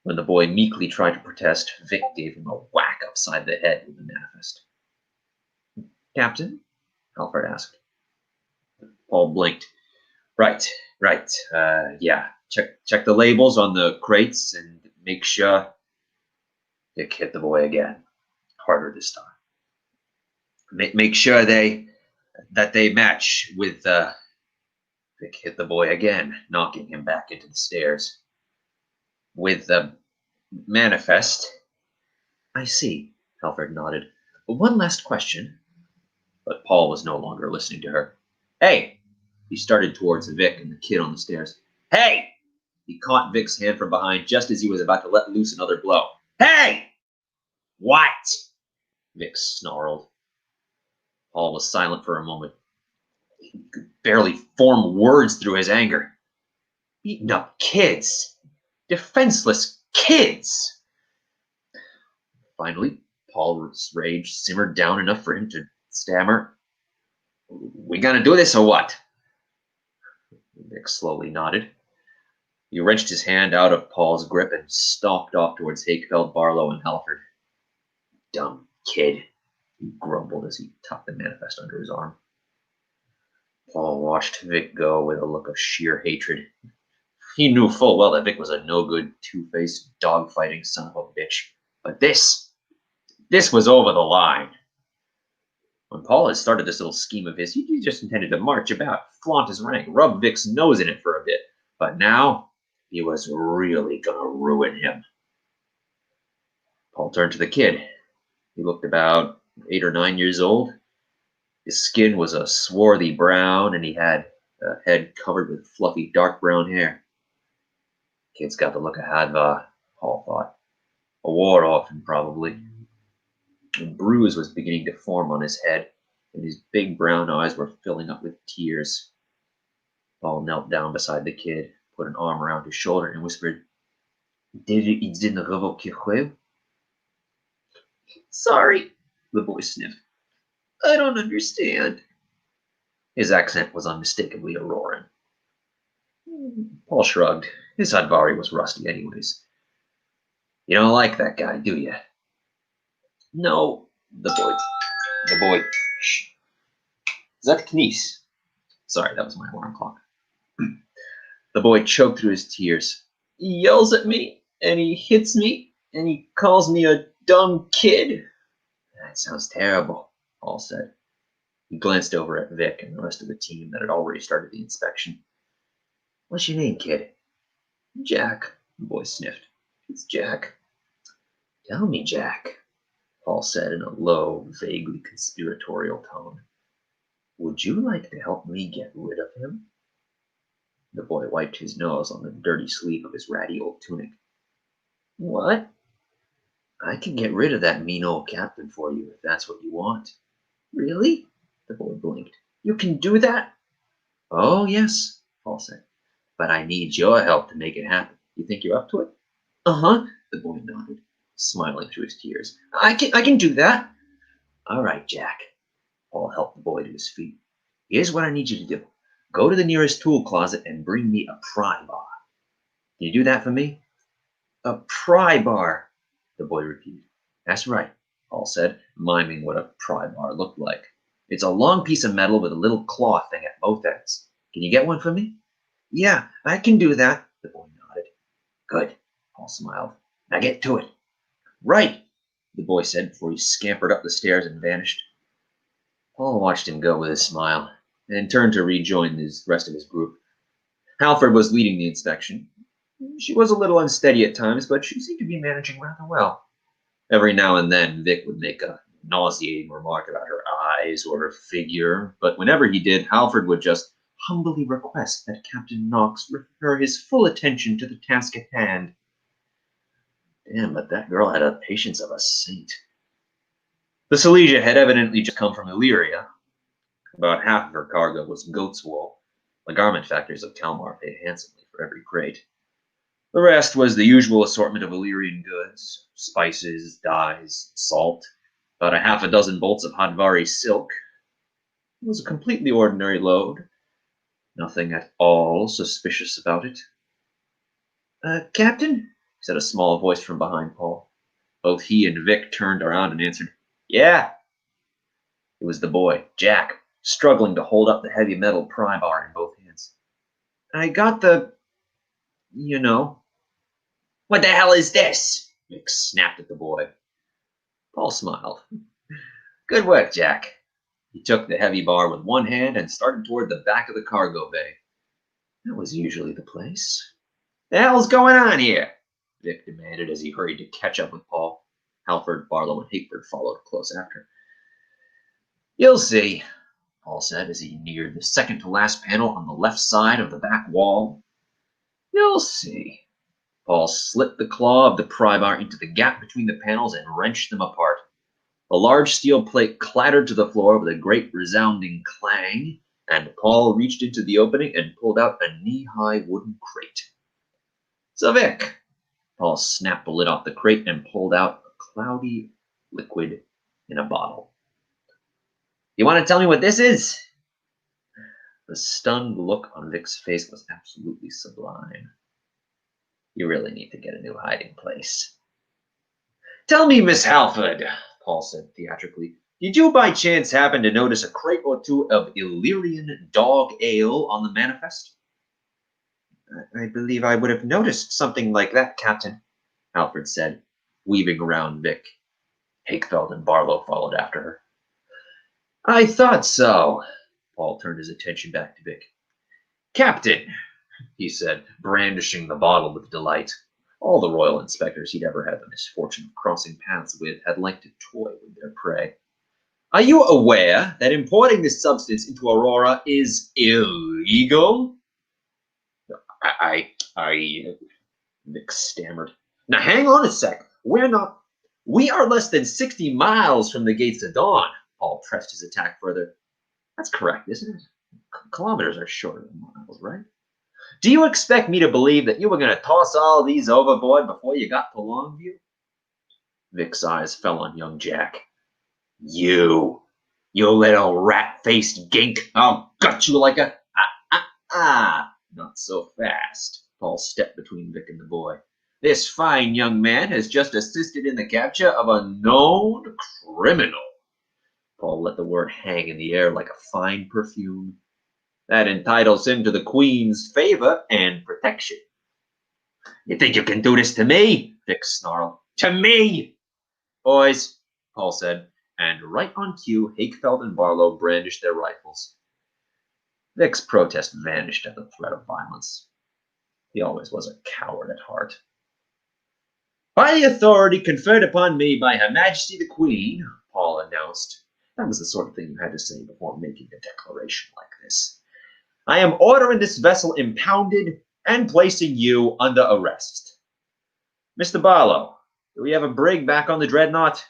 Speaker 3: When the boy meekly tried to protest, Vic gave him a whack upside the head with the manifest. "Captain?" Halford asked. Paul blinked. Right. Yeah. Check the labels on the crates and make sure." Vic hit the boy again, harder this time. Make sure that they match with." Vic hit the boy again, knocking him back into the stairs. "With the manifest." "I see," Halford nodded. "One last question." But Paul was no longer listening to her. "Hey!" He started towards Vic and the kid on the stairs. "Hey!" He caught Vic's hand from behind just as he was about to let loose another blow. "Hey!" "What?" Vic snarled. Paul was silent for a moment. He could barely form words through his anger. Beaten up kids. Defenseless kids. Finally, Paul's rage simmered down enough for him to stammer, "We gonna do this or what?" Vic slowly nodded. He wrenched his hand out of Paul's grip and stalked off towards Hakefeld, Barlow, and Halford. "Dumb kid," he grumbled as he tucked the manifest under his arm. Paul watched Vic go with a look of sheer hatred. He knew full well that Vic was a no-good, two-faced, dog-fighting son of a bitch. But this was over the line. When Paul had started this little scheme of his, he just intended to march about, flaunt his rank, rub Vic's nose in it for a bit. But now, he was really gonna ruin him. Paul turned to the kid. He looked about 8 or 9 years old. His skin was a swarthy brown, and he had a head covered with fluffy dark brown hair. Kid's got the look of Hadvar, Paul thought. A war orphan, probably. A bruise was beginning to form on his head, and his big brown eyes were filling up with tears. Paul knelt down beside the kid, put an arm around his shoulder, and whispered, "Sorry," the boy sniffed. "I don't understand." His accent was unmistakably Auroran. Paul shrugged. His Hadvari was rusty anyways. "You don't like that guy, do you?" "No," the boy, shh. Is that Knies? Sorry, that was my alarm clock. The boy choked through his tears. "He yells at me, and he hits me, and he calls me a dumb kid." "That sounds terrible," Paul said. He glanced over at Vic and the rest of the team that had already started the inspection. "What's your name, kid?" Jack, the boy sniffed. It's Jack. Tell me, Jack, Paul said in a low, vaguely conspiratorial tone. Would you like to help me get rid of him? The boy wiped his nose on the dirty sleeve of his ratty old tunic. What? I can get rid of that mean old captain for you if that's what you want. Really? The boy blinked. You can do that? Oh, yes, Paul said. But I need your help to make it happen. You think you're up to it? Uh-huh, the boy nodded, smiling through his tears. I can do that. All right, Jack. Paul helped the boy to his feet. Here's what I need you to do. Go to the nearest tool closet and bring me a pry bar. Can you do that for me? A pry bar, the boy repeated. That's right, Paul said, miming what a pry bar looked like. It's a long piece of metal with a little claw thing at both ends. Can you get one for me? Yeah, I can do that, the boy nodded. Good, Paul smiled. Now get to it. Right, the boy said before he scampered up the stairs and vanished. Paul watched him go with a smile, and turned to rejoin the rest of his group. Halford was leading the inspection. She was a little unsteady at times, but she seemed to be managing rather well. Every now and then, Vic would make a nauseating remark about her eyes or her figure, but whenever he did, Halford would just humbly request that Captain Knox refer his full attention to the task at hand. Damn, but that girl had the patience of a saint. The Silesia had evidently just come from Illyria. About half of her cargo was goat's wool. The garment factories of Kalmar paid handsomely for every crate. The rest was the usual assortment of Illyrian goods, spices, dyes, salt, about a half a dozen bolts of Hadvari silk. It was a completely ordinary load. Nothing at all suspicious about it. Captain? Said a small voice from behind Paul. Both he and Vic turned around and answered, Yeah. It was the boy, Jack, struggling to hold up the heavy metal pry bar in both hands. I got the... you know. What the hell is this? Vic snapped at the boy. Paul smiled. Good work, Jack. He took the heavy bar with one hand and started toward the back of the cargo bay. That was usually the place. The hell's going on here? Vic demanded as he hurried to catch up with Paul. Halford, Barlow, and Hakeford followed close after. You'll see, Paul said as he neared the second-to-last panel on the left side of the back wall. You'll see. Paul slipped the claw of the pry bar into the gap between the panels and wrenched them apart. A large steel plate clattered to the floor with a great resounding clang, and Paul reached into the opening and pulled out a knee-high wooden crate. So, Vic, Paul snapped the lid off the crate and pulled out a cloudy liquid in a bottle. You want to tell me what this is? The stunned look on Vic's face was absolutely sublime. You really need to get a new hiding place. Tell me, Miss Halford, Paul said theatrically, did you by chance happen to notice a crate or two of Illyrian dog ale on the manifest? I believe I would have noticed something like that, Captain, Halford said, weaving around Vic. Hakefeld and Barlow followed after her. I thought so. Paul turned his attention back to Vic. Captain, he said, brandishing the bottle with delight. All the royal inspectors he'd ever had the misfortune of crossing paths with had liked to toy with their prey. Are you aware that importing this substance into Aurora is illegal? Vic stammered. Now hang on a sec. We are less than 60 miles from the gates of dawn. Paul pressed his attack further. That's correct, isn't it? Kilometers are shorter than miles, right? Do you expect me to believe that you were going to toss all these overboard before you got to Longview? Vic's eyes fell on young Jack. You little rat-faced gink. I'll gut you like a... Not so fast. Paul stepped between Vic and the boy. This fine young man has just assisted in the capture of a known criminal. Paul let the word hang in the air like a fine perfume. That entitles him to the Queen's favor and protection. You think you can do this to me? Vic snarled. To me! Boys, Paul said, and right on cue, Hakefeld and Barlow brandished their rifles. Vic's protest vanished at the threat of violence. He always was a coward at heart. By the authority conferred upon me by Her Majesty the Queen, Paul announced. That was the sort of thing you had to say before making a declaration like this. I am ordering this vessel impounded and placing you under arrest. Mr. Barlow, do we have a brig back on the Dreadnought?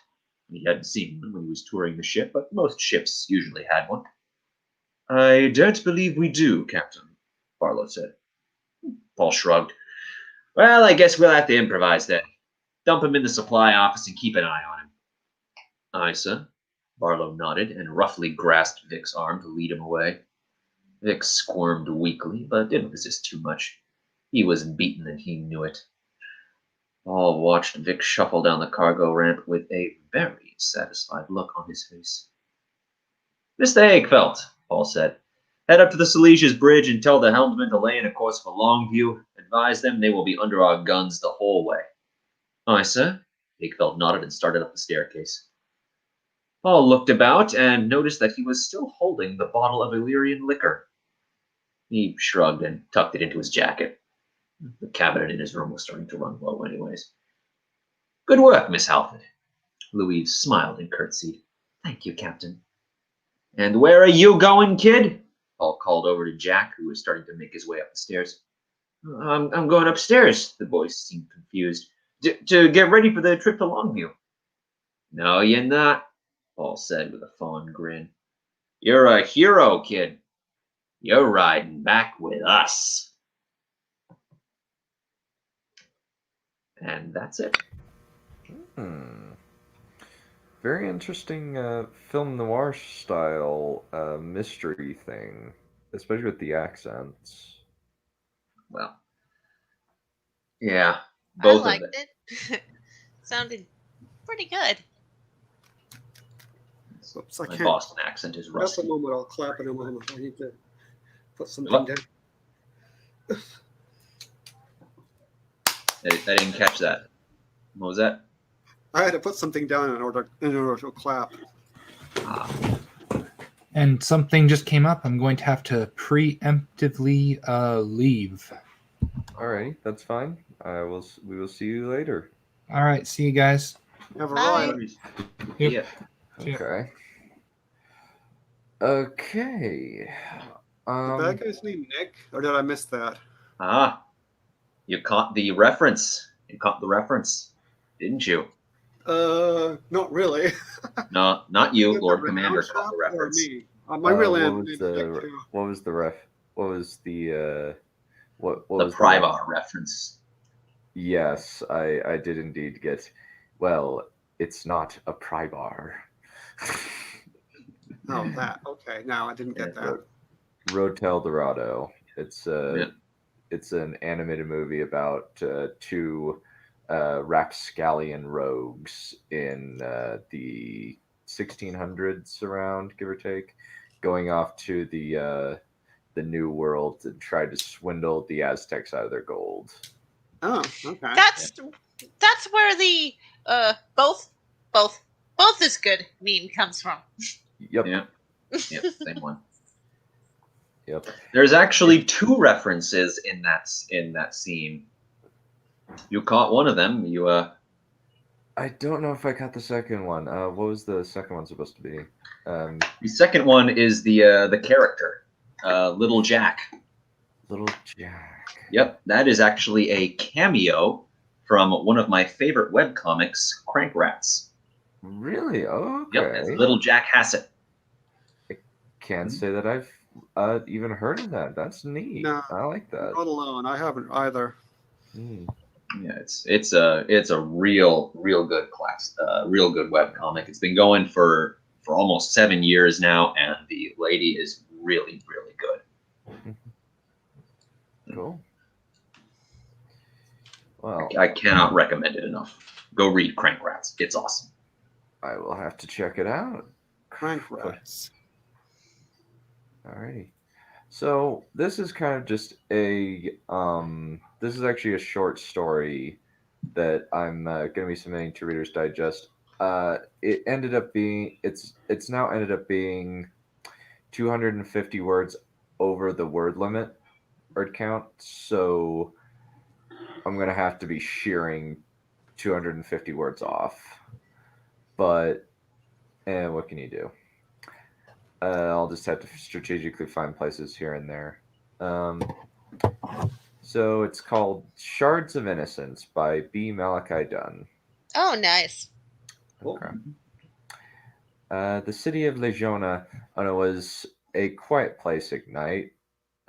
Speaker 3: He hadn't seen one when he was touring the ship, but most ships usually had one. I don't believe we do, Captain, Barlow said. Paul shrugged. Well, I guess we'll have to improvise then. Dump him in the supply office and keep an eye on him. Aye, sir. Barlow nodded and roughly grasped Vic's arm to lead him away. Vic squirmed weakly, but didn't resist too much. He was beaten and he knew it. Paul watched Vic shuffle down the cargo ramp with a very satisfied look on his face. Mr. Aikfelt, Paul said, head up to the Silesia's bridge and tell the helmsman to lay in a course for Longview. Advise them they will be under our guns the whole way. Aye, sir. Aikfelt nodded and started up the staircase. Paul looked about and noticed that he was still holding the bottle of Illyrian liquor. He shrugged and tucked it into his jacket. The cabinet in his room was starting to run low anyways. Good work, Miss Halford. Louise smiled and curtsied. Thank you, Captain. And where are you going, kid? Paul called over to Jack, who was starting to make his way up the stairs. I'm going upstairs, the boy seemed confused. To get ready for the trip to Longview. No, you're not, Paul said with a fond grin. You're a hero, kid. You're riding back with us. And that's it.
Speaker 1: Very interesting film noir style mystery thing, especially with the accents.
Speaker 3: Well, yeah, both
Speaker 2: I liked
Speaker 3: of them.
Speaker 2: it. Sounded pretty good.
Speaker 4: Oops, I
Speaker 3: My
Speaker 4: can't.
Speaker 3: Boston accent is
Speaker 4: Just
Speaker 3: rusty.
Speaker 4: a moment, I'll clap in a moment. I need to put something
Speaker 3: What?
Speaker 4: down.
Speaker 3: I didn't catch that. What was that?
Speaker 4: I had to put something down in order to clap.
Speaker 6: And something just came up. I'm going to have to preemptively leave.
Speaker 1: All right, that's fine. We will see you later.
Speaker 6: All right, see you guys.
Speaker 4: Have a
Speaker 2: Bye.
Speaker 4: ride.
Speaker 6: Yep.
Speaker 3: Yeah.
Speaker 6: Yeah.
Speaker 1: Okay. Okay.
Speaker 4: The bad guy's name Nick, or did I miss that?
Speaker 3: You caught the reference. You caught the reference, didn't you?
Speaker 4: Not really.
Speaker 3: No, not you.
Speaker 4: The
Speaker 3: Lord
Speaker 4: renowned
Speaker 3: Commander
Speaker 4: chap
Speaker 3: caught the
Speaker 4: or
Speaker 3: reference.
Speaker 4: me? My real name
Speaker 1: What
Speaker 4: is
Speaker 1: was
Speaker 4: Nick too.
Speaker 1: what was the ref? What was the what
Speaker 3: The
Speaker 1: was
Speaker 3: Privar reference.
Speaker 1: Yes, I did indeed get. Well, it's not a Privar.
Speaker 4: Oh, that. Okay, no, I didn't get that.
Speaker 1: Road to El Dorado. It's an animated movie about two rapscallion rogues in the 1600s around, give or take, going off to the New World to try to swindle the Aztecs out of their gold.
Speaker 4: Oh, okay.
Speaker 2: That's where the both is good meme comes from.
Speaker 1: Yep.
Speaker 3: Yeah. Yep. Same one.
Speaker 1: Yep.
Speaker 3: There's actually two references in that scene. You caught one of them.
Speaker 1: I don't know if I caught the second one. What was the second one supposed to be?
Speaker 3: The second one is the character, Little Jack.
Speaker 1: Little Jack.
Speaker 3: Yep, that is actually a cameo from one of my favorite webcomics, Crank Rats.
Speaker 1: Really? Oh, okay.
Speaker 3: Yep, it's Little Jack Hassett.
Speaker 1: I can't say that I've even heard of that. That's neat.
Speaker 4: No,
Speaker 1: I like that.
Speaker 4: Not alone. I haven't either.
Speaker 3: Yeah, it's a real good class, real good webcomic. It's been going for almost 7 years now, and the lady is really good.
Speaker 1: Cool. Well,
Speaker 3: I cannot recommend it enough. Go read Crank Rats. It's awesome.
Speaker 1: I will have to check it out.
Speaker 4: Crank Rats.
Speaker 1: Alrighty. So this is kind of just a this is actually a short story that I'm going to be submitting to Reader's Digest. It ended up being it's now ended up being 250 words over the word limit, word count. So I'm going to have to be shearing 250 words off. But, what can you do? I'll just have to strategically find places here and there. So it's called Shards of Innocence by B. Malachi Dunn.
Speaker 2: Oh, nice.
Speaker 1: Okay. The city of Legiona was a quiet place at night.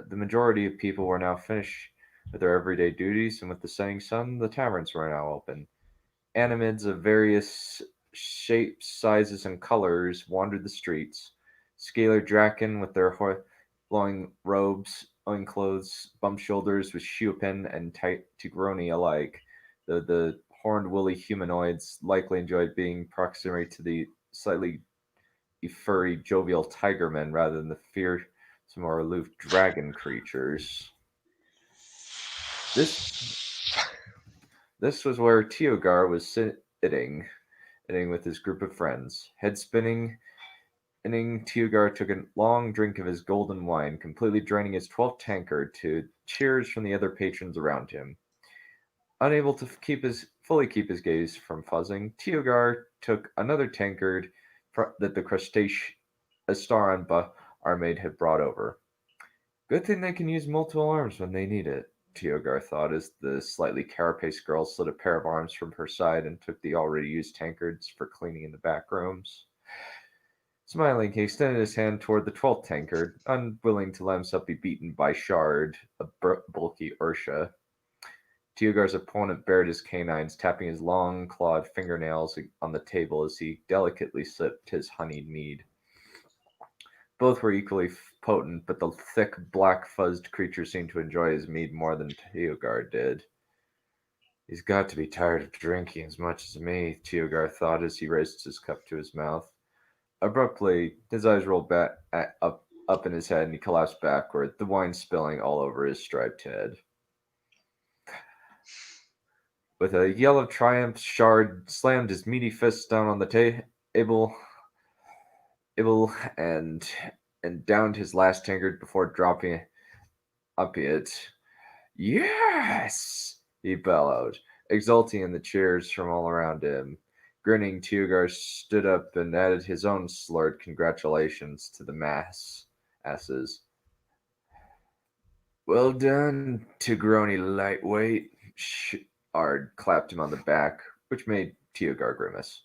Speaker 1: The majority of people were now finished with their everyday duties, and with the setting sun, the taverns were now open. Animals of various shapes, sizes, and colors wandered the streets. Scalar Draken with their flowing robes, clothes, bump shoulders with Shuopin and Tigroni alike. The horned woolly humanoids likely enjoyed being proximate to the slightly furry, jovial tigermen rather than the fearsome or aloof dragon creatures. This was where Teogar was sitting with his group of friends. Head spinning, Teogar took a long drink of his golden wine, completely draining his 12th tankard to cheers from the other patrons around him. Unable to fully keep his gaze from fuzzing, Teogar took another tankard that the crustacean Astaran Armaid had brought over. Good thing they can use multiple arms when they need it, Teogar thought as the slightly carapaced girl slid a pair of arms from her side and took the already used tankards for cleaning in the back rooms. Smiling, he extended his hand toward the 12th tankard, unwilling to let himself be beaten by Shard, a bulky Ursha. Teogar's opponent bared his canines, tapping his long, clawed fingernails on the table as he delicately sipped his honeyed mead. Both were equally potent, but the thick, black-fuzzed creature seemed to enjoy his mead more than Teogar did. He's got to be tired of drinking as much as me, Teogar thought as he raised his cup to his mouth. Abruptly, his eyes rolled back up in his head, and he collapsed backward, the wine spilling all over his striped head. With a yell of triumph, Shard slammed his meaty fist down on the table and downed his last tankard before dropping it. Yes! He bellowed, exulting in the cheers from all around him. Grinning, Teogar stood up and added his own slurred congratulations to the asses. Well done, Tigroni lightweight. Shard clapped him on the back, which made Teogar grimace.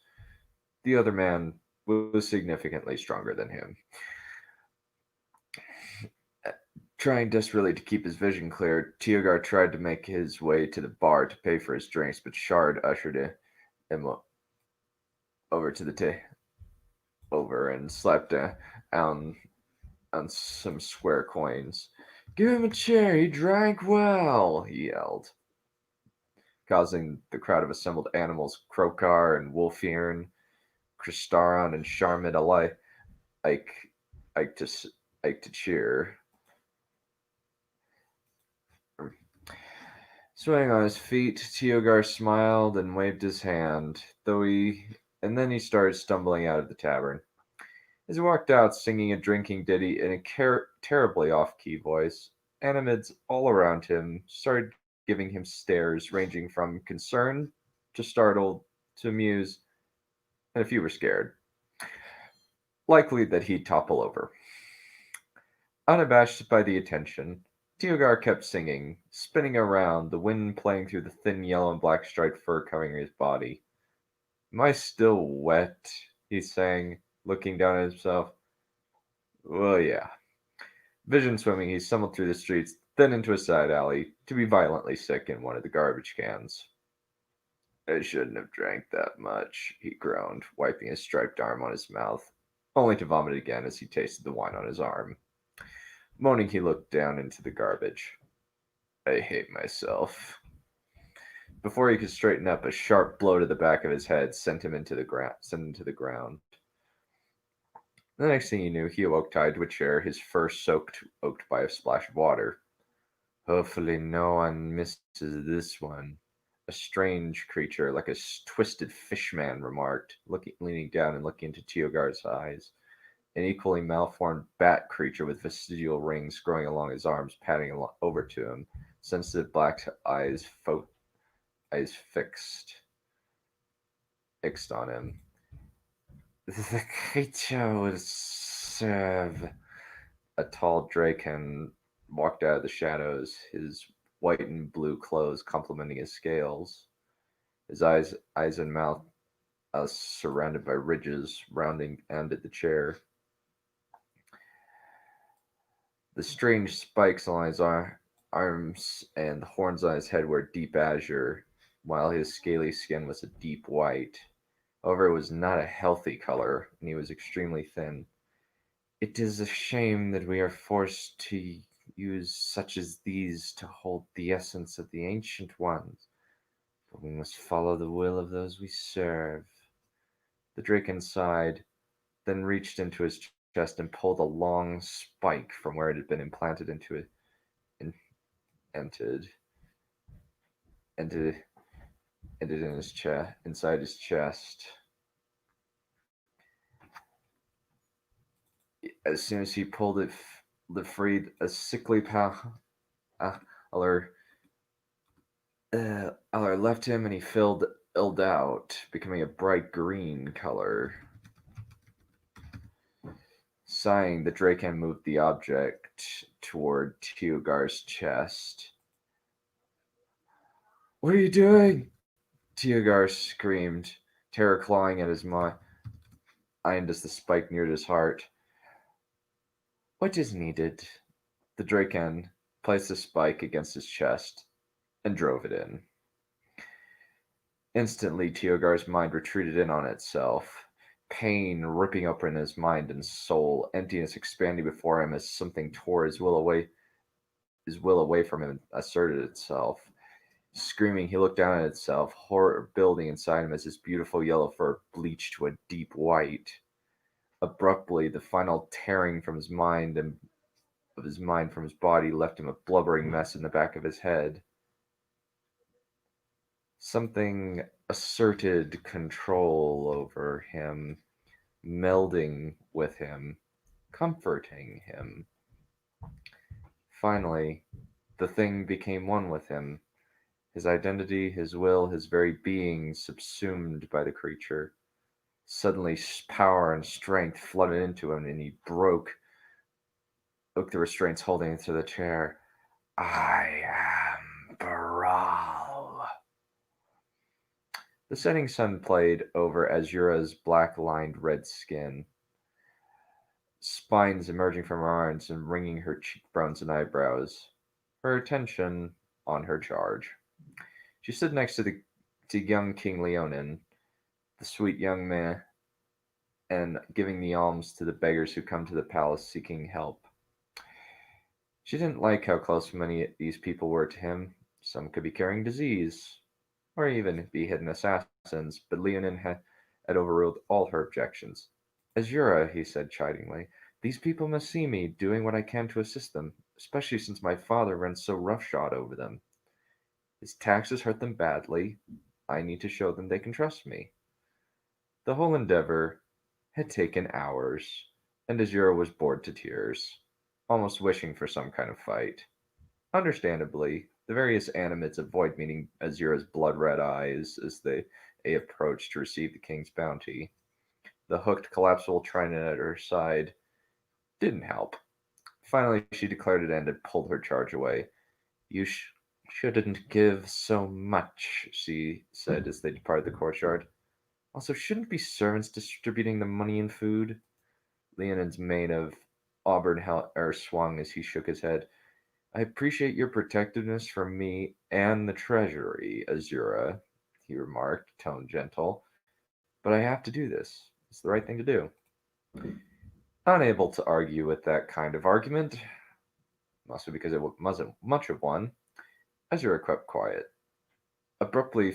Speaker 1: The other man was significantly stronger than him. Trying desperately to keep his vision clear, Teogar tried to make his way to the bar to pay for his drinks, but Shard ushered him over to the over and slapped on some square coins. Give him a chair, he drank well, he yelled, causing the crowd of assembled animals, Krokar and Wolfearn, Kristaron and Sharmid alike, Ike to cheer. Swaying on his feet, Teogar smiled and waved his hand, and then he started stumbling out of the tavern. As he walked out, singing a drinking ditty in a terribly off-key voice, Animids all around him started giving him stares ranging from concern to startled to amused, and a few were scared. Likely that he'd topple over. Unabashed by the attention, Teogar kept singing, spinning around, the wind playing through the thin yellow and black striped fur covering his body. Am I still wet? He sang, looking down at himself. Well, yeah. Vision swimming, he stumbled through the streets, then into a side alley, to be violently sick in one of the garbage cans. I shouldn't have drank that much, he groaned, wiping his striped arm on his mouth, only to vomit again as he tasted the wine on his arm. Moaning, he looked down into the garbage. I hate myself. Before he could straighten up, a sharp blow to the back of his head sent him to the ground. The next thing he knew, he awoke tied to a chair, his fur soaked by a splash of water. Hopefully no one misses this one. A strange creature, like a twisted fishman, remarked, leaning down and looking into Teogar's eyes. An equally malformed bat creature with vestigial rings growing along his arms, padding over to him, sensitive black eyes eyes fixed on him. The creature will serve. A tall Draken walked out of the shadows, his white and blue clothes complementing his scales. His eyes and mouth surrounded by ridges, rounding ended the chair. The strange spikes along his arms and the horns on his head were deep azure, while his scaly skin was a deep white. However, it was not a healthy color, and he was extremely thin. It is a shame that we are forced to use such as these to hold the essence of the Ancient Ones, but we must follow the will of those we serve. The Draken sighed, then reached into his chest and pulled a long spike from where it had been implanted into it. Entered in his chest, inside his chest. As soon as he pulled it freed, a sickly pallor left him, and he filled out, becoming a bright green color. Sighing, the Draken moved the object toward Teogar's chest. "What are you doing?" Teogar screamed, terror clawing at his mind as the spike neared his heart. "What is needed?" The Draken placed the spike against his chest and drove it in. Instantly, Teogar's mind retreated in on itself, pain ripping open his mind and soul, emptiness expanding before him as something tore his will away from him and asserted itself. Screaming, he looked down at itself, horror building inside him as his beautiful yellow fur bleached to a deep white. Abruptly, the final tearing from his mind and of his mind from his body left him a blubbering mess in the back of his head. Something asserted control over him, melding with him, comforting him. Finally, the thing became one with him. His identity, his will, his very being subsumed by the creature. Suddenly, power and strength flooded into him, and he broke the restraints holding him to the chair. "I am Baral." The setting sun played over Azura's black-lined red skin, spines emerging from her arms and wringing her cheekbones and eyebrows, her attention on her charge. She stood next to young King Leonin, the sweet young man, and giving the alms to the beggars who come to the palace seeking help. She didn't like how close many of these people were to him. Some could be carrying disease, or even be hidden assassins, but Leonin had overruled all her objections. "Azura," he said chidingly, "these people must see me doing what I can to assist them, especially since my father runs so roughshod over them. His taxes hurt them badly. I need to show them they can trust me." The whole endeavor had taken hours, and Azura was bored to tears, almost wishing for some kind of fight. Understandably, the various animates avoid meeting Azura's blood-red eyes as they approach to receive the king's bounty. The hooked, collapsible trident at her side didn't help. Finally, she declared it and pulled her charge away. "You shouldn't give so much," she said as they departed the courtyard. "Also, shouldn't be servants distributing the money and food?" Leonin's mane of auburn hair swung as he shook his head. "I appreciate your protectiveness for me and the treasury, Azura," he remarked, tone gentle, "but I have to do this. It's the right thing to do." Unable to argue with that kind of argument, mostly because it wasn't much of one, Azura kept quiet. Abruptly,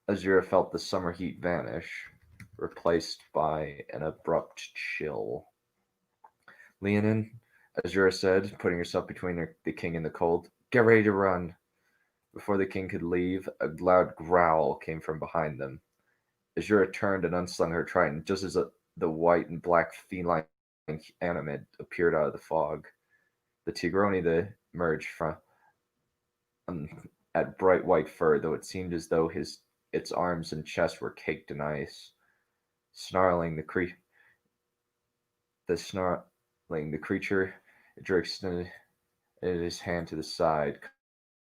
Speaker 1: Azura felt the summer heat vanish, replaced by an abrupt chill. "Leonin," Azura said, putting herself between the king and the cold, "get ready to run." Before the king could leave, a loud growl came from behind them. Azura turned and unslung her trident just as the white and black feline animate appeared out of the fog. The Tigroni that emerged at bright white fur, though it seemed as though its arms and chest were caked in ice. Snarling, the creature extended his hand to the side,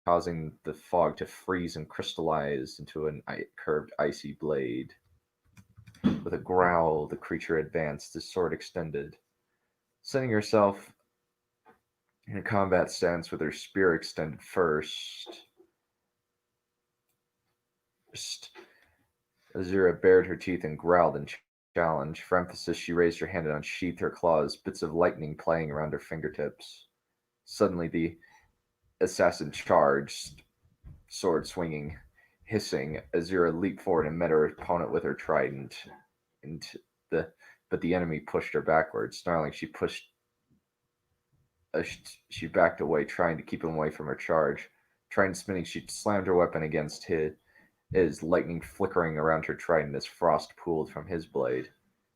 Speaker 1: causing the fog to freeze and crystallize into a curved icy blade. With a growl, the creature advanced, his sword extended. Setting herself in a combat stance with her spear extended first, Azura bared her teeth and growled in challenge. For emphasis, she raised her hand and unsheathed her claws, bits of lightning playing around her fingertips. Suddenly, the assassin charged, sword swinging, hissing. Azura leaped forward and met her opponent with her trident. But the enemy pushed her backwards. Snarling, she backed away, trying to keep him away from her charge. Trident spinning, she slammed her weapon against his, lightning flickering around her trident as frost pooled from his blade.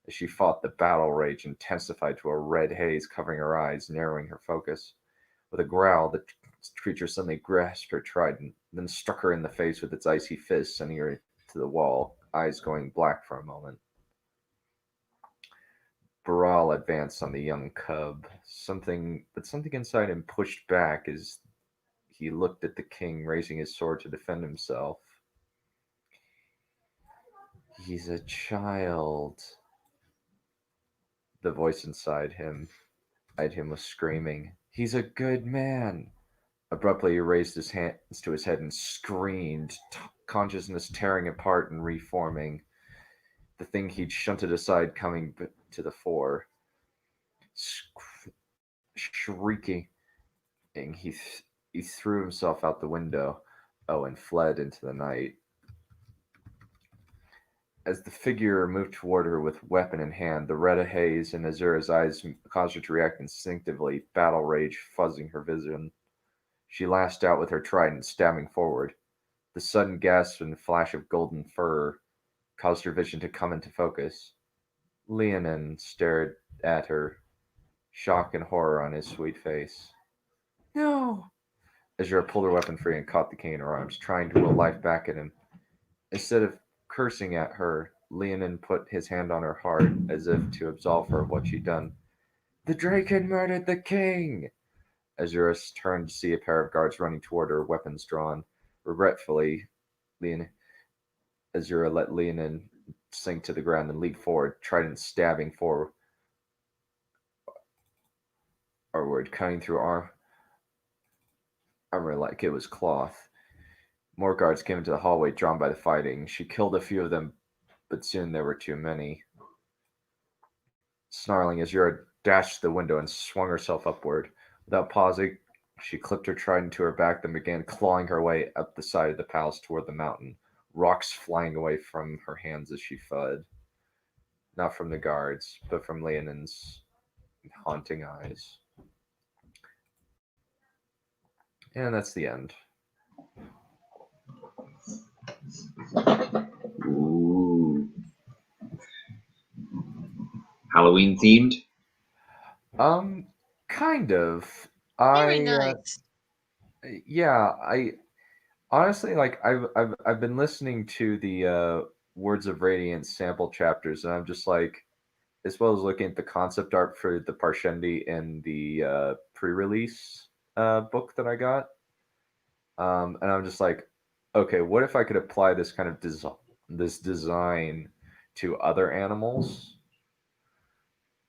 Speaker 1: As she fought, the battle rage intensified to a red haze covering her eyes, narrowing her focus. With a growl, the creature suddenly grasped her trident, then struck her in the face with its icy fist, sending her to the wall, eyes going black for a moment. Baral advanced on the young cub. Something inside him pushed back as he looked at the king, raising his sword to defend himself. He's a child. The voice inside him was screaming. He's a good man. Abruptly, he raised his hands to his head and screamed, consciousness tearing apart and reforming. The thing he'd shunted aside coming to the fore. Shrieking, he threw himself out the window, and fled into the night. As the figure moved toward her with weapon in hand, the red haze in Azura's eyes caused her to react instinctively, battle rage fuzzing her vision. She lashed out with her trident, stabbing forward. The sudden gasp and flash of golden fur caused her vision to come into focus. Leonin stared at her, shock and horror on his sweet face. No! Azura pulled her weapon free and caught the king in her arms, trying to will life back at him. Instead of cursing at her, Leonin put his hand on her heart as if to absolve her of what she'd done. The Draken murdered the king! Azura turned to see a pair of guards running toward her, weapons drawn. Regretfully, Azura let Leonin sink to the ground and leap forward, trident stabbing forward, cutting through armor like it was cloth. More guards came into the hallway, drawn by the fighting. She killed a few of them, but soon there were too many. Snarling, Azura dashed to the window and swung herself upward. Without pausing, she clipped her trident to her back, then began clawing her way up the side of the palace toward the mountain, rocks flying away from her hands as she fled. Not from the guards, but from Leonin's haunting eyes. And that's the end.
Speaker 3: Ooh. Halloween themed?
Speaker 1: Kind of.
Speaker 2: Very nice.
Speaker 1: I honestly I've been listening to the Words of Radiance sample chapters, and I'm just like, as well as looking at the concept art for the Parshendi in the pre-release book that I got, and I'm just like, okay, what if I could apply this kind of design to other animals?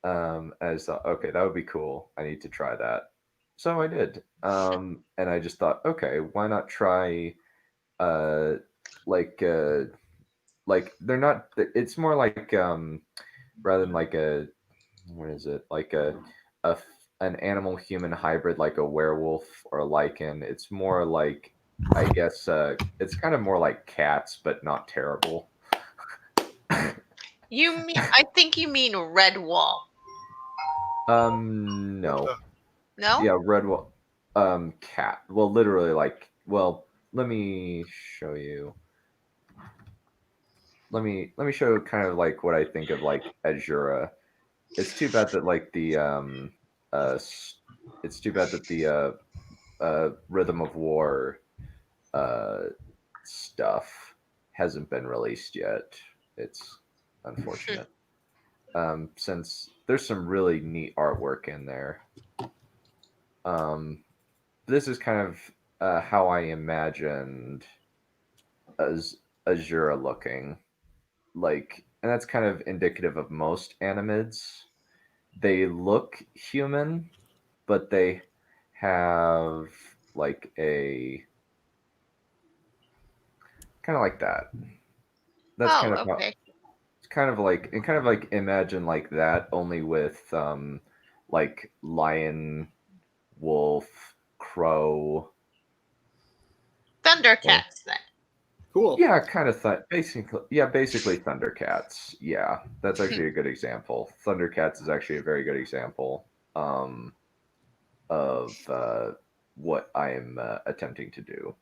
Speaker 1: Okay, that would be cool. I need to try that. So I did. And I just thought, okay, why not try like they're not, it's more like rather than like a, what is it? Like an animal human hybrid, like a werewolf or a lichen. It's more like, I guess it's kind of more like cats, but not terrible.
Speaker 2: I think you mean Redwall.
Speaker 1: No.
Speaker 2: No?
Speaker 1: Yeah, Redwall. Cat. Well, literally, like. Well, let me show you. Let me show you kind of like what I think of like Azura. It's too bad that like the it's too bad that the Rhythm of War stuff hasn't been released yet. It's unfortunate. Since there's some really neat artwork in there. This is kind of how I imagined Azura looking. Like, and that's kind of indicative of most Animids. They look human, but they have like a kind of like that. That's kind of how,
Speaker 2: okay.
Speaker 1: it's kind of like imagine like that, only with like lion, wolf, crow.
Speaker 2: Thundercats, then.
Speaker 4: Cool.
Speaker 1: Yeah, kind of basically Thundercats. Yeah, that's actually a good example. Thundercats is actually a very good example of what I am attempting to do.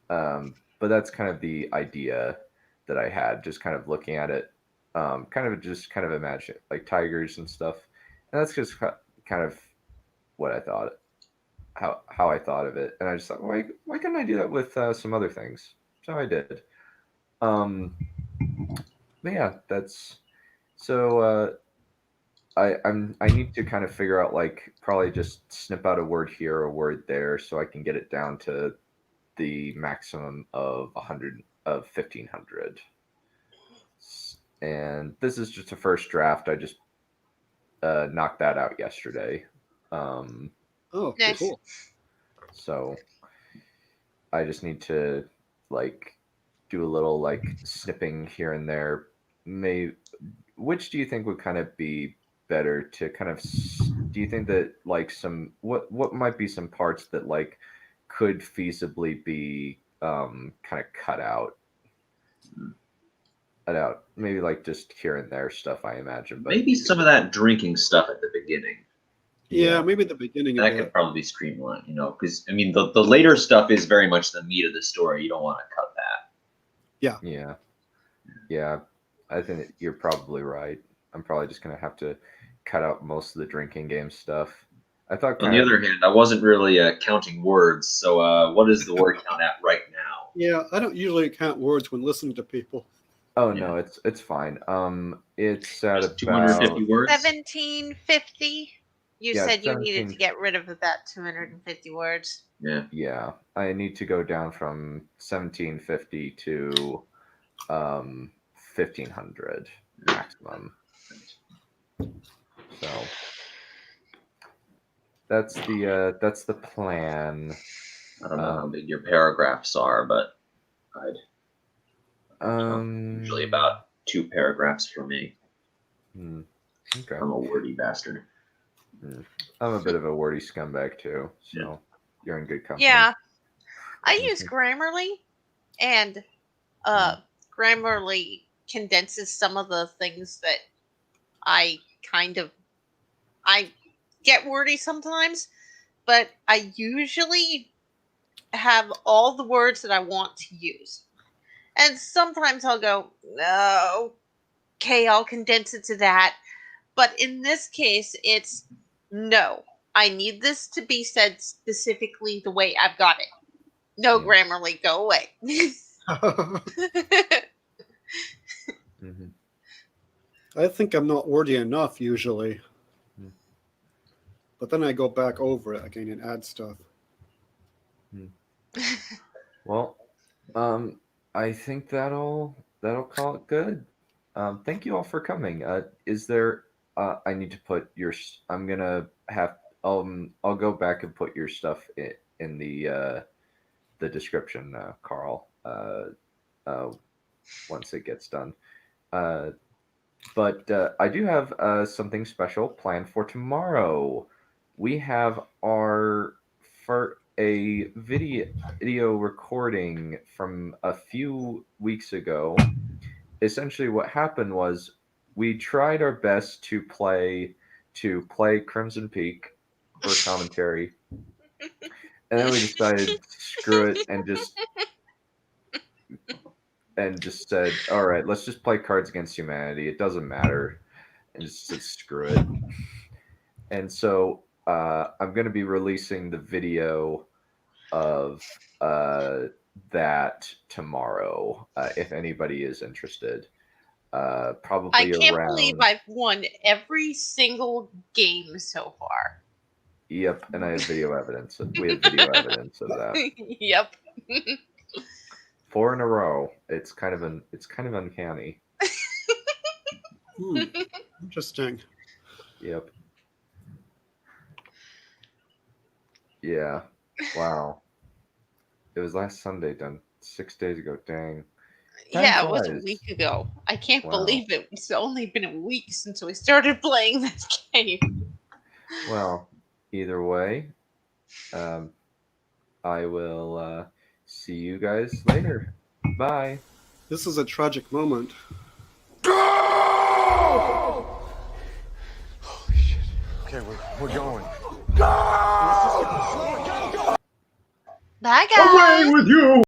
Speaker 1: But that's kind of the idea that I had, just kind of looking at it, kind of imagine like tigers and stuff, and that's just kind of what I thought, how I thought of it, and I just thought, why couldn't I do that with some other things? So I did. But yeah, that's so. I need to kind of figure out, like, probably just snip out a word here, a word there, so I can get it down to the maximum of 1,500. And this is just a first draft. I just knocked that out yesterday.
Speaker 4: Oh,
Speaker 2: Nice.
Speaker 4: cool.
Speaker 1: So I just need to like do a little like snipping here and there. Which do you think would kind of be better to kind of? Do you think that like what might be some parts that like could feasibly be kind of cut out? Maybe like just here and there stuff, I imagine. But
Speaker 3: Maybe some of that drinking stuff at the beginning.
Speaker 4: Yeah, maybe the beginning
Speaker 3: That
Speaker 4: of
Speaker 3: could
Speaker 4: it.
Speaker 3: probably be streamlined, because I mean the later stuff is very much the meat of the story. You don't want to cut that.
Speaker 1: Yeah. I think that you're probably right. I'm probably just gonna have to cut out most of the drinking game stuff. I thought.
Speaker 3: On the other hand, I wasn't really counting words. So what is the word count at right now?
Speaker 4: Yeah, I don't usually count words when listening to people.
Speaker 1: Oh
Speaker 3: Yeah.
Speaker 1: no, it's fine. It's at
Speaker 3: Just
Speaker 1: about
Speaker 3: 250 words.
Speaker 2: 1750. You
Speaker 1: Yeah,
Speaker 2: said you needed
Speaker 1: 17.
Speaker 2: to get rid of about 250 words.
Speaker 3: Yeah.
Speaker 1: I need to go down from 1750 to 1500 maximum. So that's the plan.
Speaker 3: I don't know how big your paragraphs are, but usually about 2 paragraphs for me.
Speaker 1: Okay.
Speaker 3: I'm a wordy bastard.
Speaker 1: I'm a bit of a wordy scumbag too, so
Speaker 3: Yeah.
Speaker 1: you're in good company.
Speaker 2: Yeah. I use Grammarly, and Grammarly condenses some of the things that I get wordy sometimes, but I usually have all the words that I want to use. And sometimes I'll go, no, okay, I'll condense it to that. But in this case, it's no. I need this to be said specifically the way I've got it. No, Grammarly, go away.
Speaker 4: I think I'm not wordy enough usually. But then I go back over it again and add stuff.
Speaker 1: Well, I think that'll call it good. Thank you all for coming. Is there? I need to put your. I'm gonna have. I'll go back and put your stuff in the description, Carl. Once it gets done. But I do have something special planned for tomorrow. We have a video recording from a few weeks ago. Essentially, what happened was we tried our best to play Crimson Peak for commentary, and then we decided screw it and just said, all right, let's just play Cards Against Humanity. It doesn't matter, and just said screw it. And so I'm going to be releasing the video of that tomorrow, if anybody is interested. Probably
Speaker 2: I can't
Speaker 1: around.
Speaker 2: believe I've won every single game so far.
Speaker 1: Yep, and I have video evidence. We have video evidence of that.
Speaker 2: Yep.
Speaker 1: 4 in a row. It's kind of uncanny.
Speaker 4: Interesting.
Speaker 1: Yep. Yeah. Wow. It was last Sunday, done 6 days ago. Dang.
Speaker 2: Yeah, it was a
Speaker 1: flies.
Speaker 2: week ago. I can't
Speaker 1: Wow.
Speaker 2: believe it. It's only been a week since we started playing this game.
Speaker 1: Well, either way, I will see you guys later. Bye.
Speaker 4: This is a tragic moment.
Speaker 5: Holy shit. Okay, we're going.
Speaker 2: Bye, guys.
Speaker 3: Away with you!